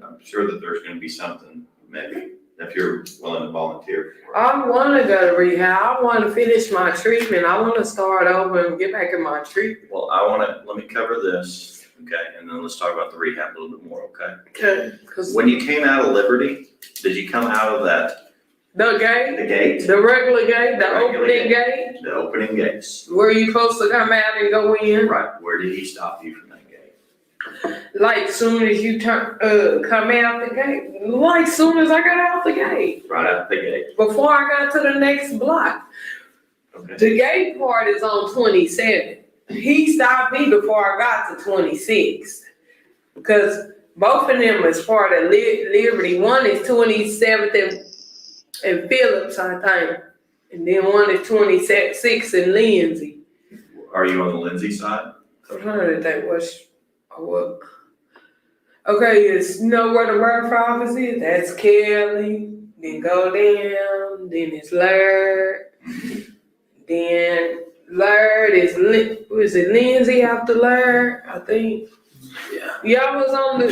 I'm sure that there's going to be something. Maybe if you're willing to volunteer for it. I want to go to rehab. I want to finish my treatment. I want to start over and get back in my treatment. Well, let me cover this, okay, and then let's talk about the rehab a little bit more, okay? Okay. When you came out of Liberty, did you come out of The gate, the gate? the regular gate, the Regular opening gate. gate, The opening gates. where you supposed to come out and go in. Right, where did he stop you from that gate? Like soon as you come out the gate. Like soon as I got out the gate. Right out the gate. Before I got to the next block. Okay. The gate part is on 27. He stopped me before I got to 26. Because both of them is part of Liberty. One is 27th and Phillips, I think. And then one is 26 in Lindsay. Are you on the Lindsay side? I'm trying to think what. Okay, it's where the Murphy office is? That's Kelly. Then go down. Then it's Laird. Then Laird is was it Lindsay after Laird? I think. Yeah, I was on the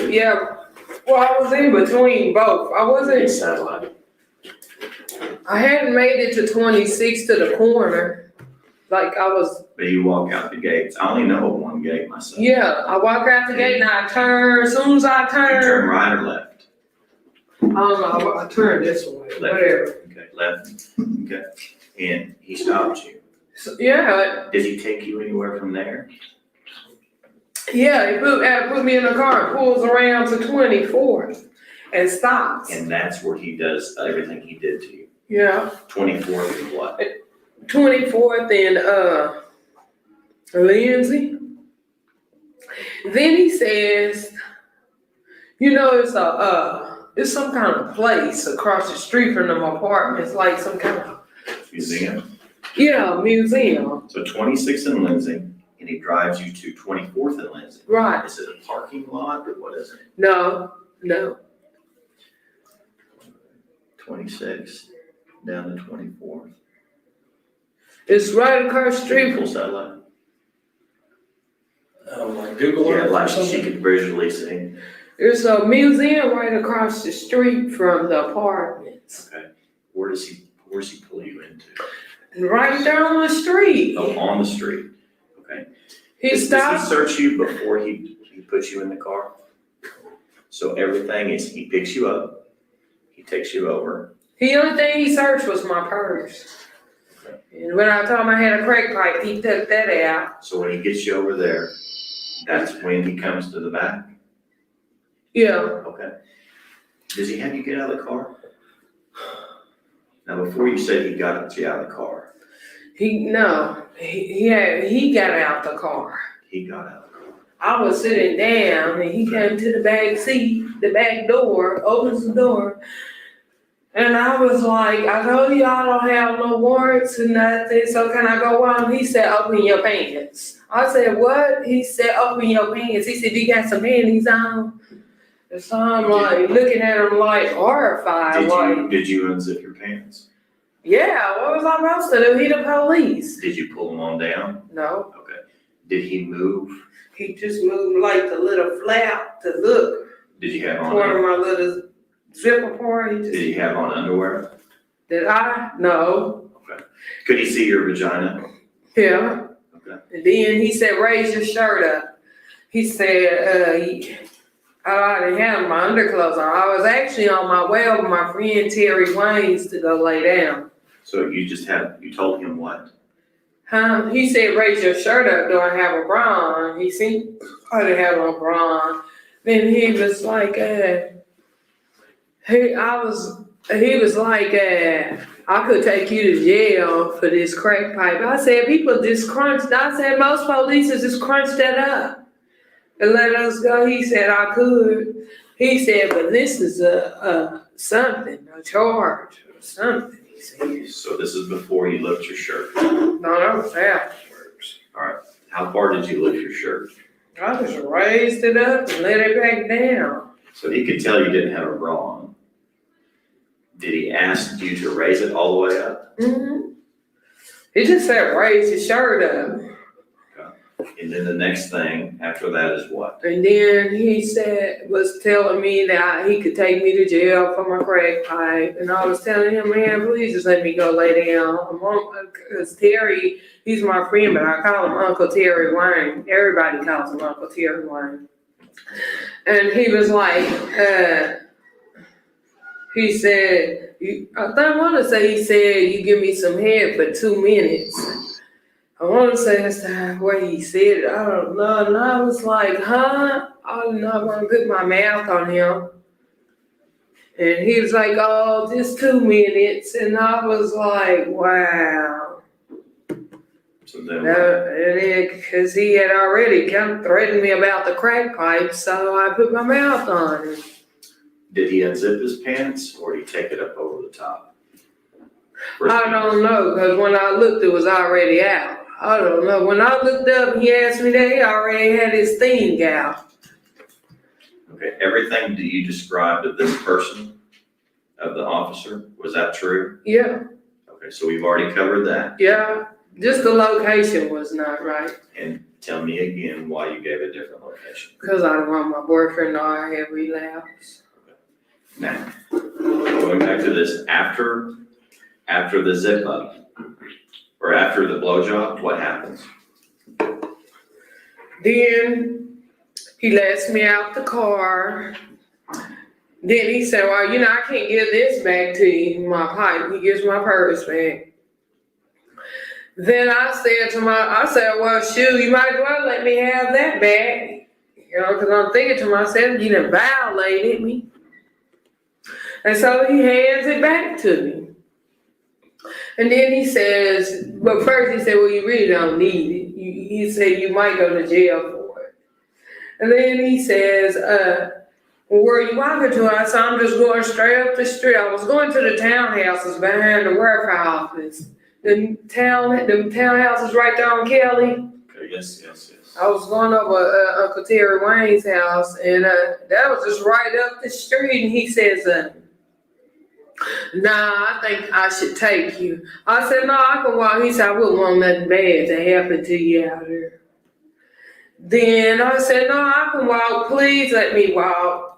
Well, I was in between both. I wasn't. Satellite. I hadn't made it to 26 to the corner. Like I was. But you walk out the gates. I only know of one gate myself. Yeah, I walk out the gate and I turn. As soon as I You turn. turn right or left? I don't know. I turned this way. Left. Whatever. Okay, left. Okay. And he stopped you. So, yeah. Did he take you anywhere from there? Yeah, he put me in the car and pulls around to 24th and stops. And that's where he does everything he did to you. Yeah. 24th and what? 24th and Lindsay. Then he says, it's some kind of place across the street from them apartments, like some kind of Museum. Yeah, museum. So 26th and Lindsay, and he drives you to 24th and Lindsay. Right. Is it a parking lot or what is it? No. 26 down to 24th. It's right across the street. Full satellite. Like Google Yeah, Earth or like she something? could visually see. There's a museum right across the street from the apartments. Okay. Where's he pull you into? Right there on the street. Oh, on the street. Okay. He Does he stopped. search you before he puts you in the car? So everything is, he picks you up, he takes you over. The only thing he searched was my purse. And when I told him I had a crack pipe, he took that out. So when he gets you over there, that's when he comes to the back? Yeah. Okay. Does he have you get out of the car? Now, before you said he got you out of the car. He got out the car. He got out of the car. I was sitting down and he came to the back seat, the back door, opens the door. And I was like, I told you I don't have no warrants or nothing, so can I go on? He said, open your pants. I said, what? He said, open your pants. He said, you got some panties on? And so I'm like, looking at him like horrified. Did you unzip your pants? Yeah, what was I supposed to do? He the police. Did you pull them on down? No, Okay. Did he move? he just moved like the little flap to look Did you have toward on? my little zipper part. Did you have on underwear? Did I? No. Okay. Could he see your vagina? Yeah. Okay. And then he said, raise your shirt up. He said, I didn't have my underclothes on. I was actually on my way over my friend Terri Wayne's to go lay down. So you told him what? He said, raise your shirt up. Do I have a bra on? He said, I didn't have no bra on. Then he was like, I could take you to jail for this crack pipe. I said, people just crunched. I said, most police just crunched that up and let us go. He said, I could. He said, but this is a charge or something. He said. So this is before you lift your shirt. No, that was afterwards. All right. How far did you lift your shirt? I just raised it up and let it back down. So he could tell you didn't have a bra on. Did he ask you to raise it all the way up? Mm-hmm. He just said, raise your shirt up. And then the next thing after that is what? And then he was telling me that he could take me to jail for my crack pipe. And I was telling him, man, please just let me go lay down. Because Terry, he's my friend, but I call him Uncle Terri Wayne. Everybody calls him Uncle Terri Wayne. And he was like, he said, I want to say he said, you give me some head for 2 minutes. I want to say that's the way he said it. I don't know. And I was like, huh? I'm not going to put my mouth on him. And he was like, oh, just 2 minutes. And I was like, wow. So then, Because he had already kind of threatened me about the crack pipe, so I put my mouth on him. did he unzip his pants or did he take it up over the top? I don't know, because when I looked, it was already out. I don't know. When I looked up and he asked me that, he already had his thing out. Okay, everything that you described of this person, of the officer, was that true? Yeah, Okay, so we've already covered that. yeah, just the location was not right. And tell me again why you gave a different location. Because I don't want my boyfriend or I have relapse. Now, going back to this, after the zip up, or after the blowjob, what happens? Then he lets me out the car. Then he said, well, I can't give this back to you, my pipe. He gives my purse back. Then I said, well, shoot, you might as well let me have that back. Because I'm thinking to myself, you done violated me. And so he hands it back to me. And then he says, well, first he said, well, you really don't need it. He said, you might go to jail for it. And then he says, where are you walking to? I said, I'm just going straight up the street. I was going to the townhouses behind the warehouse office. The townhouses right there on Kelly. Okay, yes. I was going over Uncle Terri Wayne's house, and that was just right up the street. And he says, nah, I think I should take you. I said, no, I can walk. He said, I wouldn't want nothing bad to happen to you out here. Then I said, no, I can walk. Please let me walk.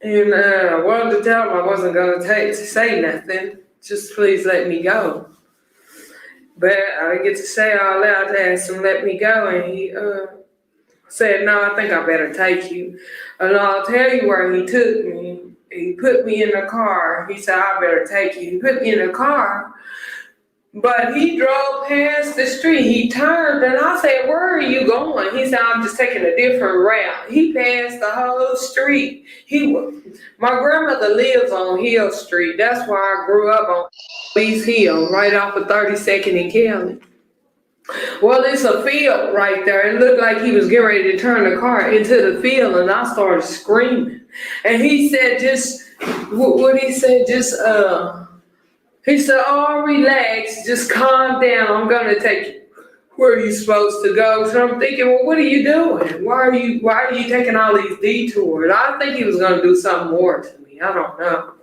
And I wanted to tell him I wasn't going to say nothing. Just please let me go. But I get to say all that. I asked him, let me go. And he said, no, I think I better take you. And I'll tell you where he took me. He put me in the car. He said, I better take you. He put me in the car. But he drove past the street. He turned and I said, where are you going? He said, I'm just taking a different route. He passed the whole street. My grandmother lives on Hill Street. That's why I grew up on East Hill, right off of 32nd and Kelly. Well, it's a field right there. It looked like he was getting ready to turn the car into the field, and I started screaming. And he said, he said, oh, relax, just calm down. I'm going to take you where you're supposed to go. So I'm thinking, well, what are you doing? Why are you taking all these detours? I think he was going to do something more to me. I don't know.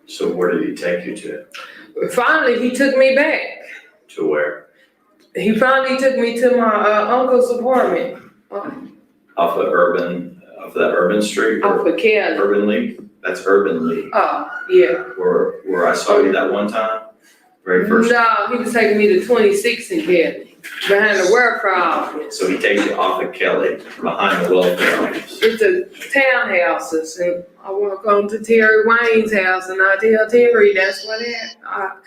So where did he take you to? Finally, he took me back. To where? He finally took me to my uncle's apartment. Off that urban street? Off of Kelly. Urban League? That's Urban League. Oh, yeah. Where I saw you that one time? Very first. No, he was taking me to 26th and Kelly, behind the welfare office. So he takes you off of Kelly, behind the welfare office. It's a townhouses, and I walk on to Terri Wayne's house, and I tell Terri that's what happened.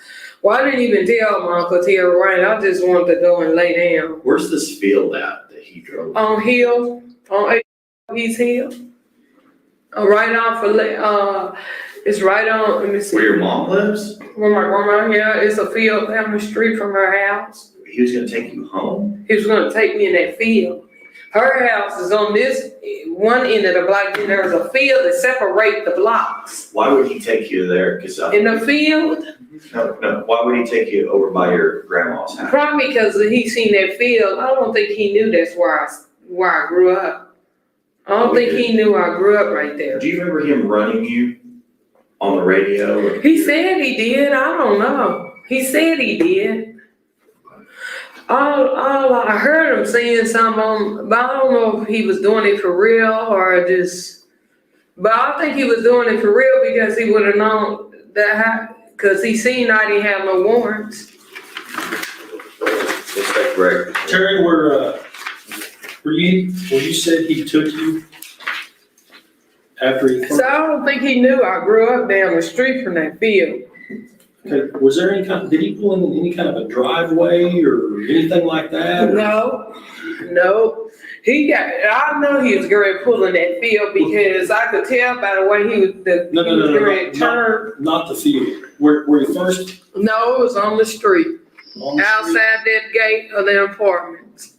I didn't even tell my Uncle Terri Wayne. I just wanted to go and lay down. Where's this field at that he drove? On Hill, on East Hill. Right off of, it's right on, let me see. Where your mom lives? Where my grandma, yeah, it's a field down the street from her house. He was gonna take you home? He was gonna take me in that field. Her house is on this one end of the block, and there's a field that separates the blocks. Why would he take you there? In the field? No, why would he take you over by your grandma's house? Probably because he seen that field. I don't think he knew that's where I grew up. I don't think he knew I grew up right there. Do you remember him running you on the radio? He said he did. I don't know. He said he did. I heard him saying something, but I don't know if he was doing it for real or just. But I think he was doing it for real because he would have known that, because he seen I didn't have no warrants. Let's take a break. Terri, where you said he took you after he. So I don't think he knew I grew up down the street from that field. Okay, was there did he pull in any kind of a driveway or anything like that? No. I know he was going to pull in that field because I could tell by the way he was. No, not the field. Where you first. No, it was on the street. Outside Street? that gate of the apartments.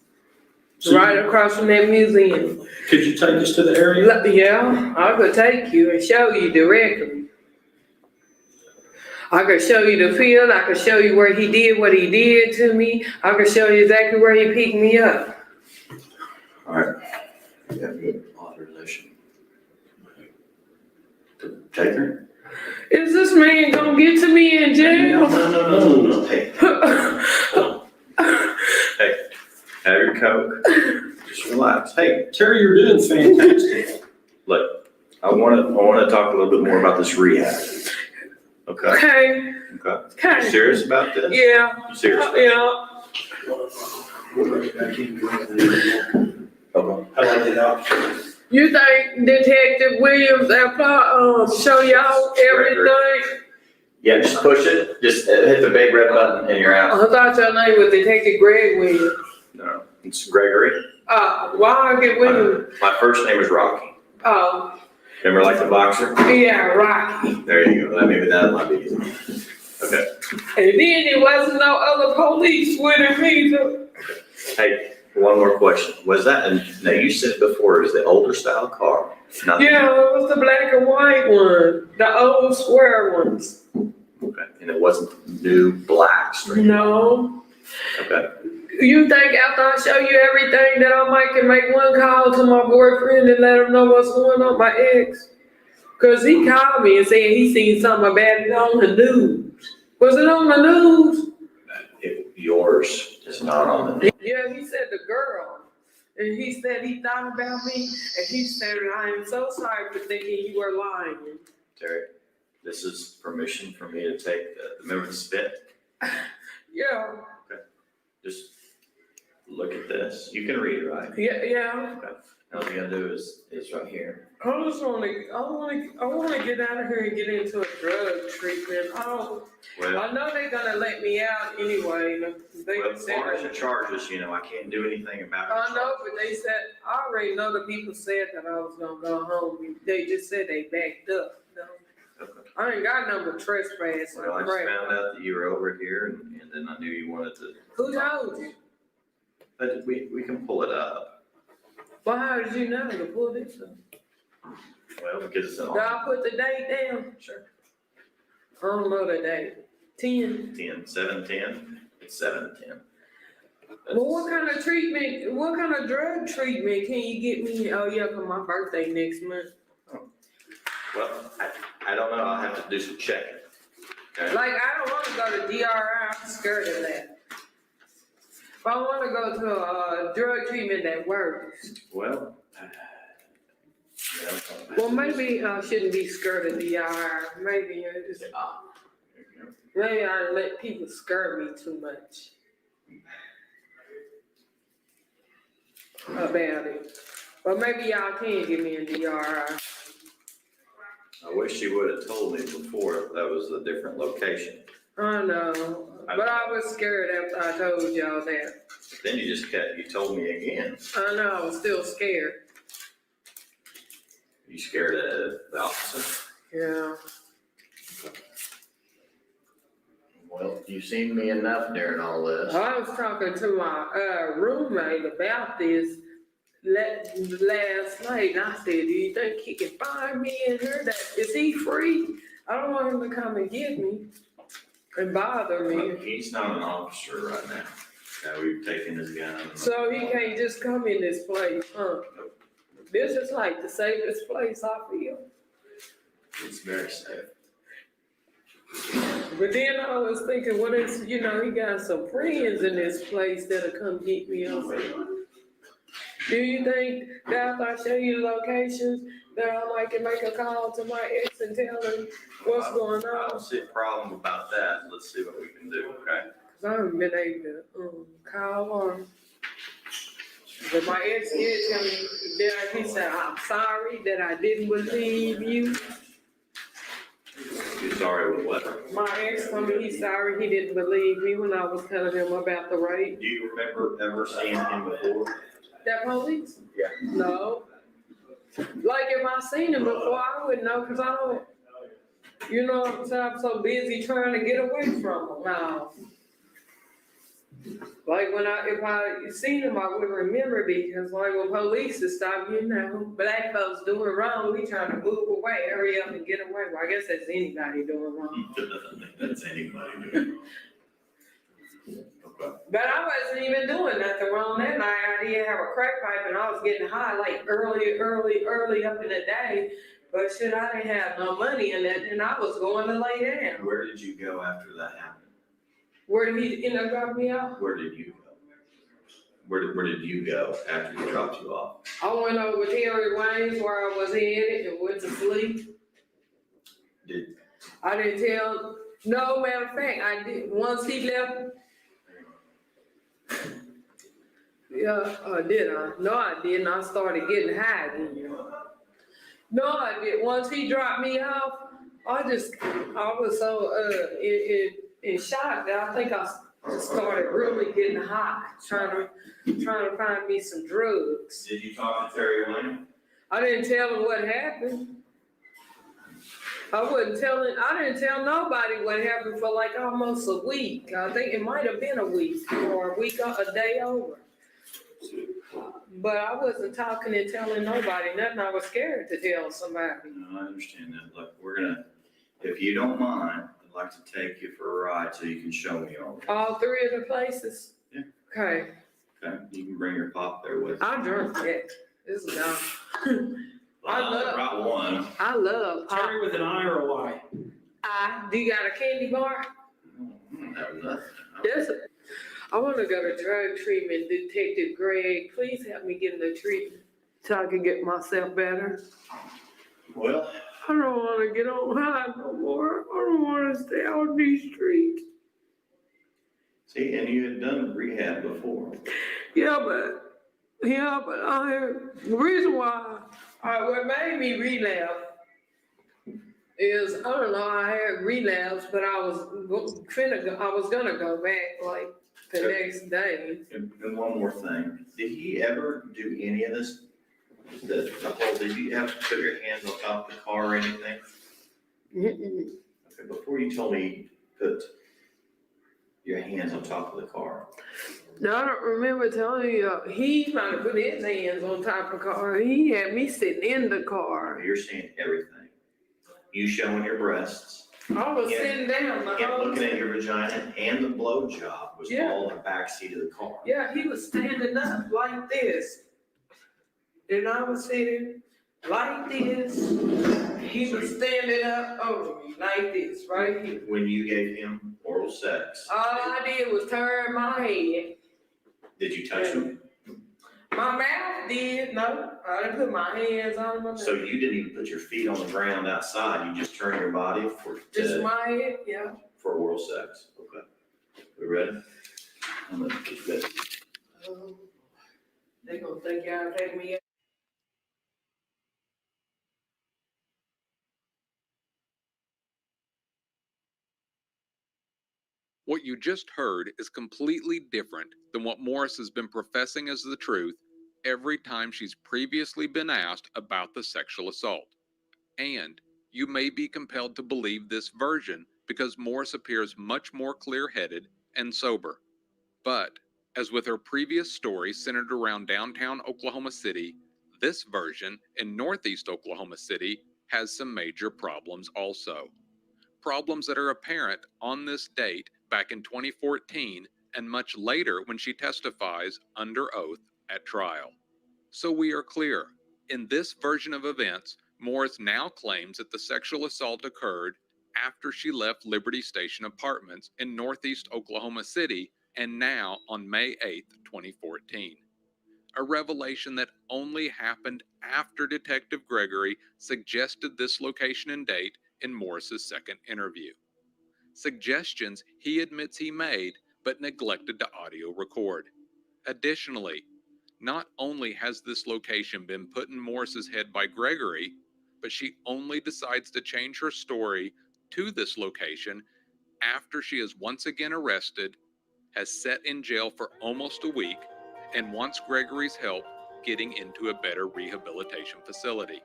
So right across from that museum. Could you take us to the area? Yeah, I could take you and show you directly. I could show you the field. I could show you where he did what he did to me. I could show you exactly where he picked me up. All right. You have good authorization. Take her. Is this man gonna get to me in jail? No. Hey. Hey, have your Coke. Just relax. Hey, Terry, you're doing fantastic. look, I want to talk a little bit more about this rehab. Okay? Okay, Okay. You okay. serious about this? Yeah, You serious? yeah. Okay. I like it out. You think Detective Williams show y'all everything? Yeah, just push it. Just hit the big red button and you're out. I thought your name was Detective Greg Williams. No, it's Gregory. Why I get Williams? My first name is Rocky. Oh, Remember, like the boxer? yeah, Rocky. There you go. Maybe that might be easy. Okay. And then there wasn't no other police with me either. Hey, one more question. Was that, now you said before, it was the older style car? Not the- Yeah, it was the black and white one, the old square ones. Okay, and it wasn't new black straight? No. Okay. You think after I show you everything that I might can make one call to my boyfriend and let him know what's going on, my ex? Cause he called me and said he seen something about it on the news. Was it on the news? Yours is not on the news. Yeah, he said the girl. And he said he thought about me and he said, I am so sorry for thinking you were lying. Terry, this is permission for me to take remember the spit? Yeah, Just look at this. You can read, right? yeah. Okay. All you gotta do is right here. I wanna get out of here and get into a drug treatment. Well, I know they're gonna let me out anyway. They as said, far as the charges, I can't do anything about it. I know, but they said, I already know the people said that I was gonna go home. They just said they backed up. Okay. I ain't got no more trespass. Well, I just found out that you were over here and then I knew you wanted to. Who told you? But we can pull it up. Well, how did you know to pull this up? Well, because it's Did I put the date down? Sure. I don't know the date. 10. 7/10. It's 7/10. Well, what kind of treatment, what kind of drug treatment can you get me? Oh yeah, for my birthday next month. Well, I don't know. I'll have to do some checking. Okay? Like, I don't wanna go to DRI, I'm scared of that. If I wanna go to a drug treatment that works, Well. well, maybe I shouldn't be scared of DRI. Maybe maybe I let people scare me too much about it. But maybe y'all can get me in DRI. I wish you would have told me before if that was a different location. I know, but I was scared after I told y'all that. But then you told me again. I know, I was still scared. You scared of the officer? Yeah. Well, you've seen me enough during all this. I was talking to my roommate about this last night, and I said, do you think he can find me in here? Is he free? I don't want him to come and get me and bother me. Look, he's not an officer right now. Now we've taken his gun. So he can't just come in this place, huh? This is like the safest place I feel. It's very safe. But then I was thinking, what if, he got some friends in this place that'll come get me up there? Do you think that if I show you the locations, that I might can make a call to my ex and tell him what's going I on? don't see a problem about that. Let's see what we can do, okay? Cause I haven't been able to call her. But my ex did tell me that he said, I'm sorry that I didn't believe you. You're sorry with what? My ex told me he's sorry he didn't believe me when I was telling him about the rape. Do you remember ever seeing him before? That police? Yeah. No. Like if I seen him before, I wouldn't know, cause I don't, I'm so busy trying to get away from him now. Like if I seen him, I would remember because like when police is stop, black folks doing wrong, we trying to move away, hurry up and get away. Well, I guess that's anybody doing wrong. That's anybody doing. Okay. But I wasn't even doing nothing wrong that night. I didn't have a crack pipe and I was getting high like early up in the day. But shit, I didn't have no money in it, and I was going to lay down. Where did you go after that happened? Where did he end up dropping me off? Where did you go? Where did you go after he dropped you off? I went over to Terri Wayne's where I was headed and went to sleep. I didn't tell, no, matter of fact, I did, once he left. Yeah, did I? No, I didn't. I started getting high then. No, I did. Once he dropped me off, I was so in shock that I think I started really getting high, trying to find me some drugs. Did you talk to Terri Wayne? I didn't tell him what happened. I didn't tell nobody what happened for like almost a week. I think it might have been a week or a day over. But I wasn't talking and telling nobody nothing. I was scared to tell somebody. No, I understand that. Look, if you don't mind, I'd like to take you for a ride so you can show me all three of the places? Yeah. Okay. Okay, you can bring your pop there with you. I drunk it. This is dumb. I brought one. I love pop. Terry with an I or a Y? Do you got a candy bar? No, nothing. I want to go to drug treatment, Detective Greg. Please help me get in the treatment so I can get myself better. Well, I don't want to get on high no more. I don't want to stay on these streets. see, and you had done rehab before. Yeah, but the reason why, what made me relapse is, I don't know, I had relapse, but I was gonna go back like the next day. And one more thing, did he ever do any of this? Did you have to put your hands on top of the car or anything? Mm-mm. Okay, before you told me put your hands on top of the car. No, I don't remember telling you, he might have put his hands on top of the car. He had me sitting in the car. You're seeing everything. You showing your breasts. I was sitting down the And whole looking at time. your vagina and the blow job was Yeah. all in the backseat of the car. Yeah, he was standing up like this. And I was sitting like this. He was standing up over me like this, right here. When you gave him oral sex, All I did was turn my head. did you touch him? My mouth did, no. I didn't put my hands on my mouth. So you didn't even put your feet on the ground outside, you just turned your body Just my head, yeah. for oral sex? Okay. We ready? I'm gonna keep that. They gonna think y'all take me out. What you just heard is completely different than what Morris has been professing as the truth every time she's previously been asked about the sexual assault. And you may be compelled to believe this version because Morris appears much more clear-headed and sober. But, as with her previous story centered around downtown Oklahoma City, this version in northeast Oklahoma City has some major problems also. Problems that are apparent on this date back in 2014 and much later when she testifies under oath at trial. So we are clear, in this version of events, Morris now claims that the sexual assault occurred after she left Liberty Station Apartments in northeast Oklahoma City and now on May 8, 2014. A revelation that only happened after Detective Gregory suggested this location and date in Morris's second interview. Suggestions he admits he made but neglected to audio record. Additionally, not only has this location been put in Morris's head by Gregory, but she only decides to change her story to this location after she is once again arrested, has sat in jail for almost a week, and wants Gregory's help getting into a better rehabilitation facility.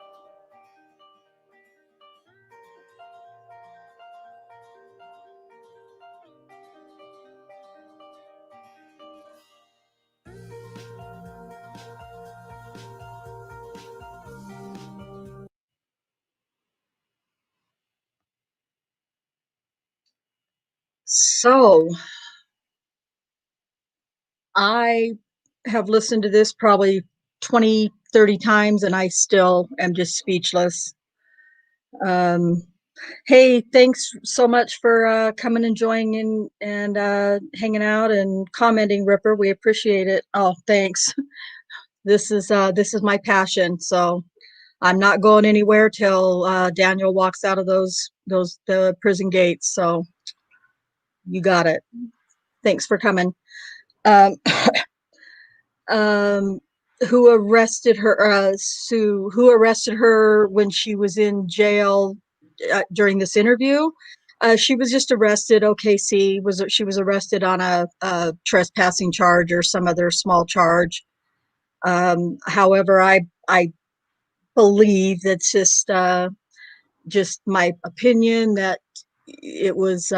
So I have listened to this probably 20, 30 times and I still am just speechless. Hey, thanks so much for coming and joining in and hanging out and commenting, Ripper. We appreciate it. Oh, thanks. This is my passion. So I'm not going anywhere till Daniel walks out of the prison gates. So you got it. Thanks for coming. Um, um, who arrested her? Sue. Who arrested her when she was in jail during this interview? She was just arrested. She was arrested on a trespassing charge or some other small charge. However, I believe that's just my opinion that it was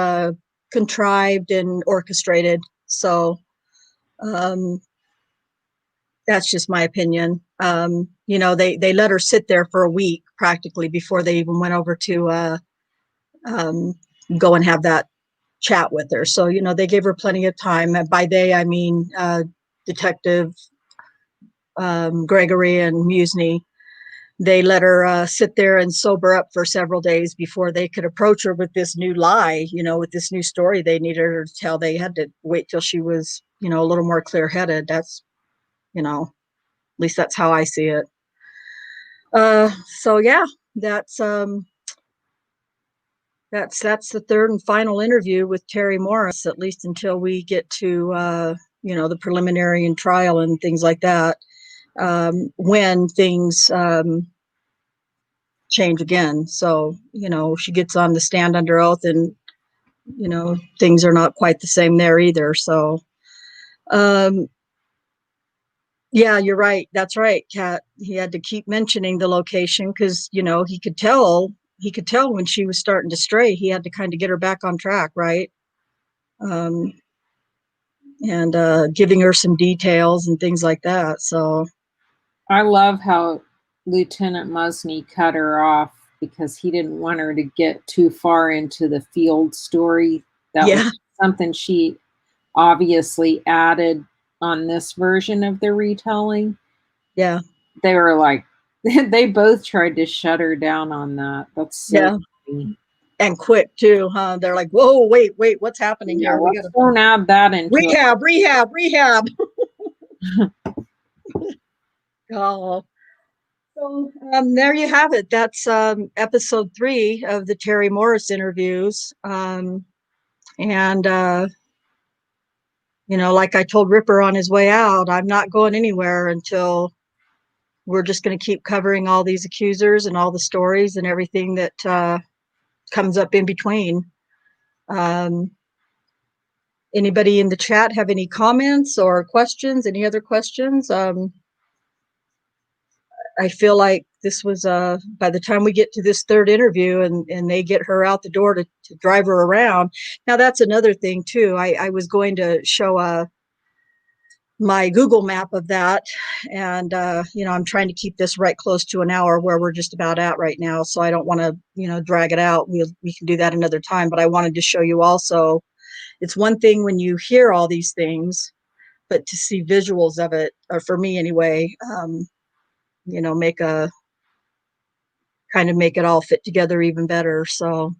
contrived and orchestrated. So that's just my opinion. They let her sit there for a week practically before they even went over to um, go and have that chat with her. So, they gave her plenty of time. And by they, I mean Detective Gregory and Musney. They let her sit there and sober up for several days before they could approach her with this new lie, with this new story they needed her to tell. They had to wait till she was, a little more clear-headed. That's, at least that's how I see it. So yeah, that's the third and final interview with Terri Morris, at least until we get to the preliminary and trial and things like that. When things change again. So, she gets on the stand under oath and, things are not quite the same there either. So, yeah, you're right. That's right, Kat. He had to keep mentioning the location because, he could tell when she was starting to stray. He had to kind of get her back on track, right? And giving her some details and things like that. So I love how Lieutenant Musney cut her off because he didn't want her to get too far into the field story. That yeah, was something she obviously added on this version of the retelling. yeah, They were like, they both tried to shut her down on that. That's so yeah. funny. And quick too, huh? They're like, whoa, wait, what's happening Yeah, here? We let's gotta don't add that into it. rehab. Oh, so there you have it. That's episode 3 of the Terri Morris interviews. And like I told Ripper on his way out, I'm not going anywhere until we're just going to keep covering all these accusers and all the stories and everything that comes up in between. Anybody in the chat have any comments or questions? Any other questions? I feel like this was by the time we get to this third interview and they get her out the door to drive her around. Now that's another thing too. I was going to show my Google map of that, and I'm trying to keep this right close to an hour where we're just about at right now. So I don't want to drag it out. We can do that another time. But I wanted to show you also. It's one thing when you hear all these things, but to see visuals of it, or for me anyway, make it all fit together even better. So,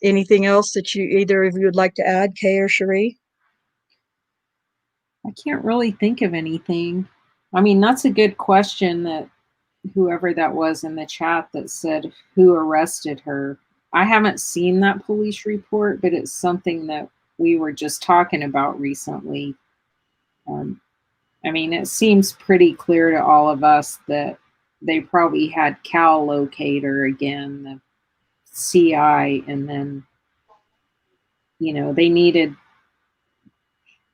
anything else that either of you would like to add, Kay or Cherie? I can't really think of anything. I mean, that's a good question that whoever that was in the chat that said who arrested her. I haven't seen that police report, but it's something that we were just talking about recently. I mean, it seems pretty clear to all of us that they probably had Cal locate her again, the CI, and then,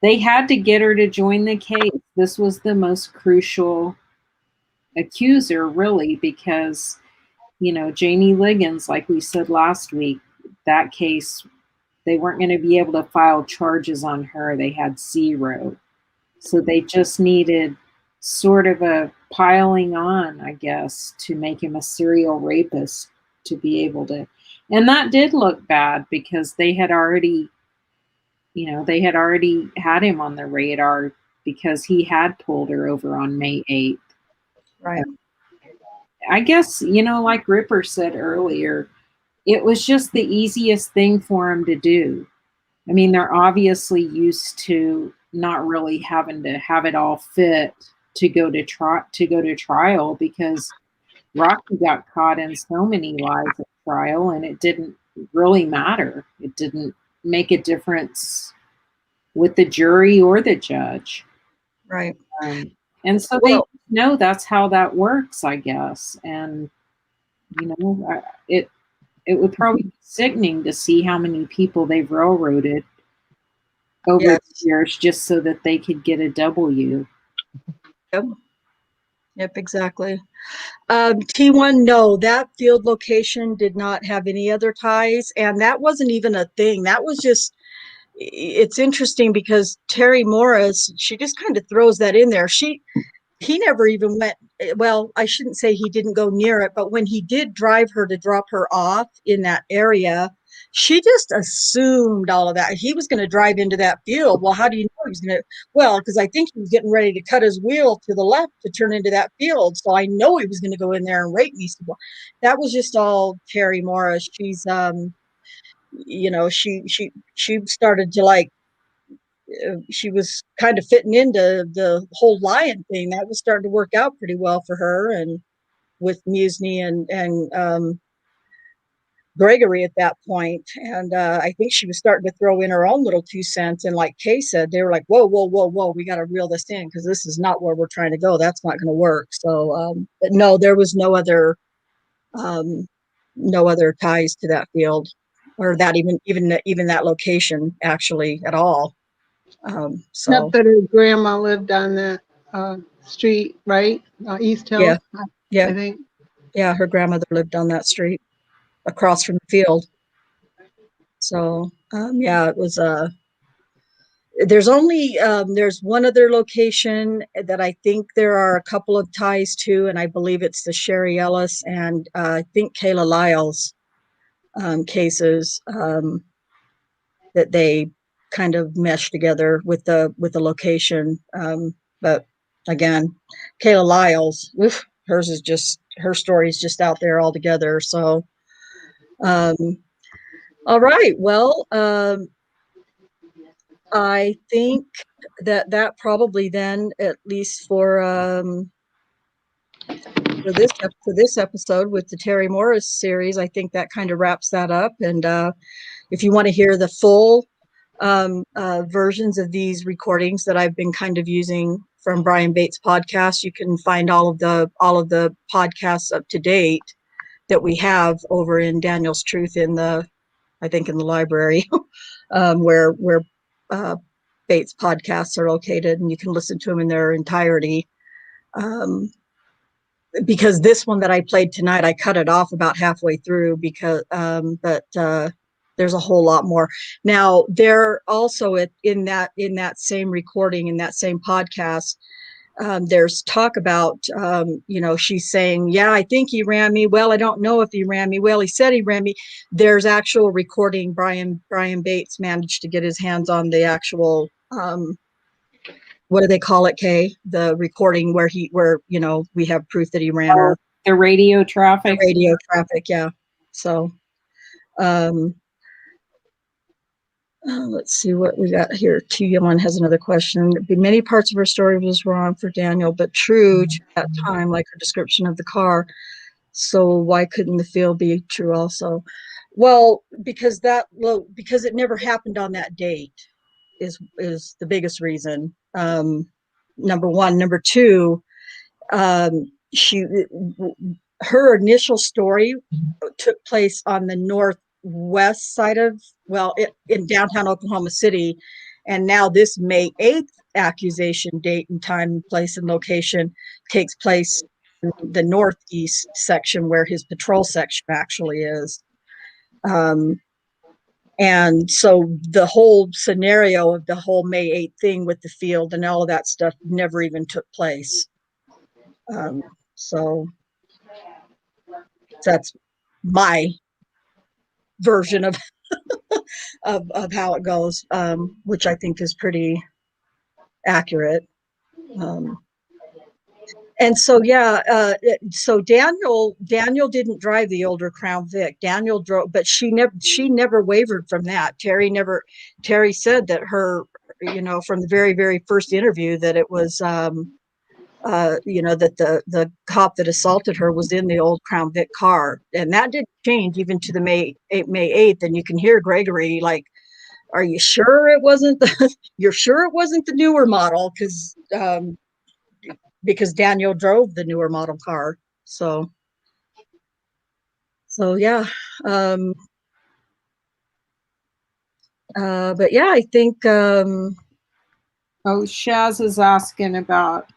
they had to get her to join the case. This was the most crucial accuser, really, because Jamie Liggins, like we said last week, that case, they weren't going to be able to file charges on her. They had 0. So they just needed sort of a piling on, I guess, to make him a serial rapist to be able to. And that did look bad because they had already had him on the radar because he had pulled her over on May 8th. Right. I guess, like Ripper said earlier, it was just the easiest thing for him to do. I mean, they're obviously used to not really having to have it all fit to go to trial, because Rocky got caught in so many lies at trial, and it didn't really matter. It didn't make a difference with the jury or the judge. Right. And so they know that's how that works, I guess. And it would probably be sickening to see how many people they've railroaded over the years just so that they could get a W. Yep, exactly. T1, no, that field location did not have any other ties, and that wasn't even a thing. That was just, it's interesting because Terri Morris, she just kind of throws that in there. He never even went, well, I shouldn't say he didn't go near it, but when he did drive her to drop her off in that area, she just assumed all of that. He was going to drive into that field. Well, how do you know he was going to? Well, because I think he was getting ready to cut his wheel to the left to turn into that field. So I know he was going to go in there and rape me. So that was just all Terri Morris. She's, she started to like, she was kind of fitting into the whole lion thing. That was starting to work out pretty well for her, and with Musney and Gregory at that point. And I think she was starting to throw in her own little 2 cents. And like Kay said, they were like, whoa, whoa, whoa, whoa, we got to reel this in because this is not where we're trying to go. That's not going to work. So, but no, there was no other ties to that field, or that even that location actually at all. Except that her grandma lived on that street, right? East Hill, yeah, I think. Yeah, her grandmother lived on that street across from the field. So, it was there's one other location that I think there are a couple of ties to, and I believe it's the Sherry Ellis and I think Kayla Lyles cases that they kind of mesh together with the location. But again, Kayla Lyles, her story is just out there altogether. So, all right. Well, I think that probably then, at least for this episode with the Terri Morris series, I think that kind of wraps that up. And if you want to hear the full versions of these recordings that I've been kind of using from Brian Bates' podcast, you can find all of the podcasts up to date that we have over in Daniel's Truth in the library where Bates podcasts are located, and you can listen to them in their entirety. Because this one that I played tonight, I cut it off about halfway through because, but there's a whole lot more. Now, there also in that same recording, in that same podcast, there's talk about, she's saying, yeah, I think he ran me. Well, I don't know if he ran me. Well, he said he ran me. There's actual recording. Brian Bates managed to get his hands on the actual, what do they call it, Kay? The recording where we have proof that he ran her. The radio traffic. Yeah. So, let's see what we got here. T1 has another question. Many parts of her story was wrong for Daniel, but true to that time, like her description of the car. So why couldn't the field be true also? Well, because it never happened on that date is the biggest reason. Number one. Number two, her initial story took place on the northwest side of, in downtown Oklahoma City. And now this May 8th accusation date and time, place, and location takes place in the northeast section where his patrol section actually is. And so the whole scenario of the whole May 8th thing with the field and all of that stuff never even took place. So that's my version of of how it goes, which I think is pretty accurate. And so, yeah, so Daniel didn't drive the older Crown Vic. Daniel drove, but she never wavered from that. Terry said that her, from the very, very first interview, that it was, that the cop that assaulted her was in the old Crown Vic car. And that didn't change even to the May 8th. And you can hear Gregory like, are you sure it wasn't you're sure it wasn't the newer model? Because Daniel drove the newer model car. So yeah. But yeah, I think Oh, Shaz is asking about,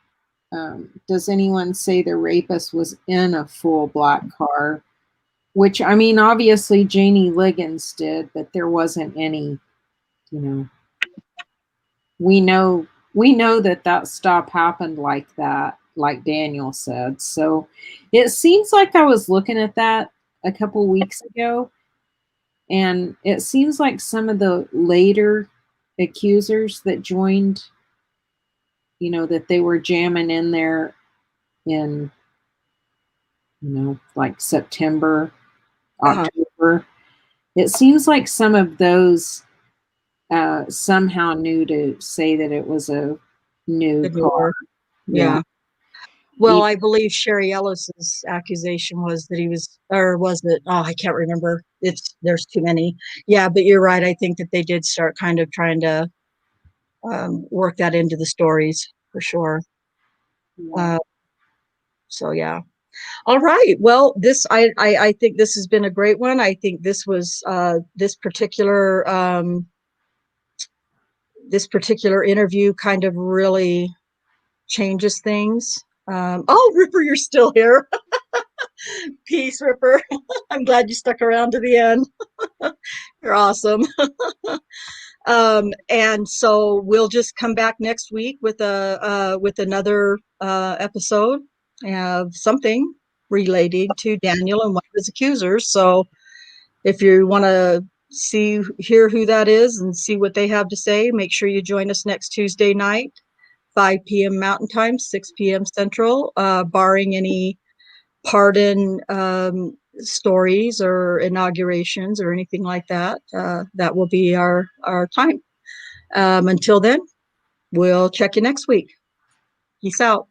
does anyone say the rapist was in a full black car? Which, I mean, obviously Janie Liggins did, but there wasn't any, we know that stop happened like that, like Daniel said. So it seems like I was looking at that a couple weeks ago, and it seems like some of the later accusers that joined, that they were jamming in there in, like September, October. It seems like some of those somehow knew to say that it was a new car. Yeah. Well, I believe Sherry Ellis's accusation was that he was, or was it? Oh, I can't remember. There's too many. Yeah, but you're right. I think that they did start kind of trying to work that into the stories for sure. Yeah. So yeah. All right. Well, I think this has been a great one. I think this was this particular interview kind of really changes things. Oh, Ripper, you're still here. Peace, Ripper. I'm glad you stuck around to the end. You're awesome. And so we'll just come back next week with another episode of something relating to Daniel and one of his accusers. So if you want to hear who that is and see what they have to say, make sure you join us next Tuesday night, 5 p.m. Mountain Time, 6 p.m. Central, barring any pardon stories or inaugurations or anything like that. That will be our time. Until then, we'll check you next week. Peace out.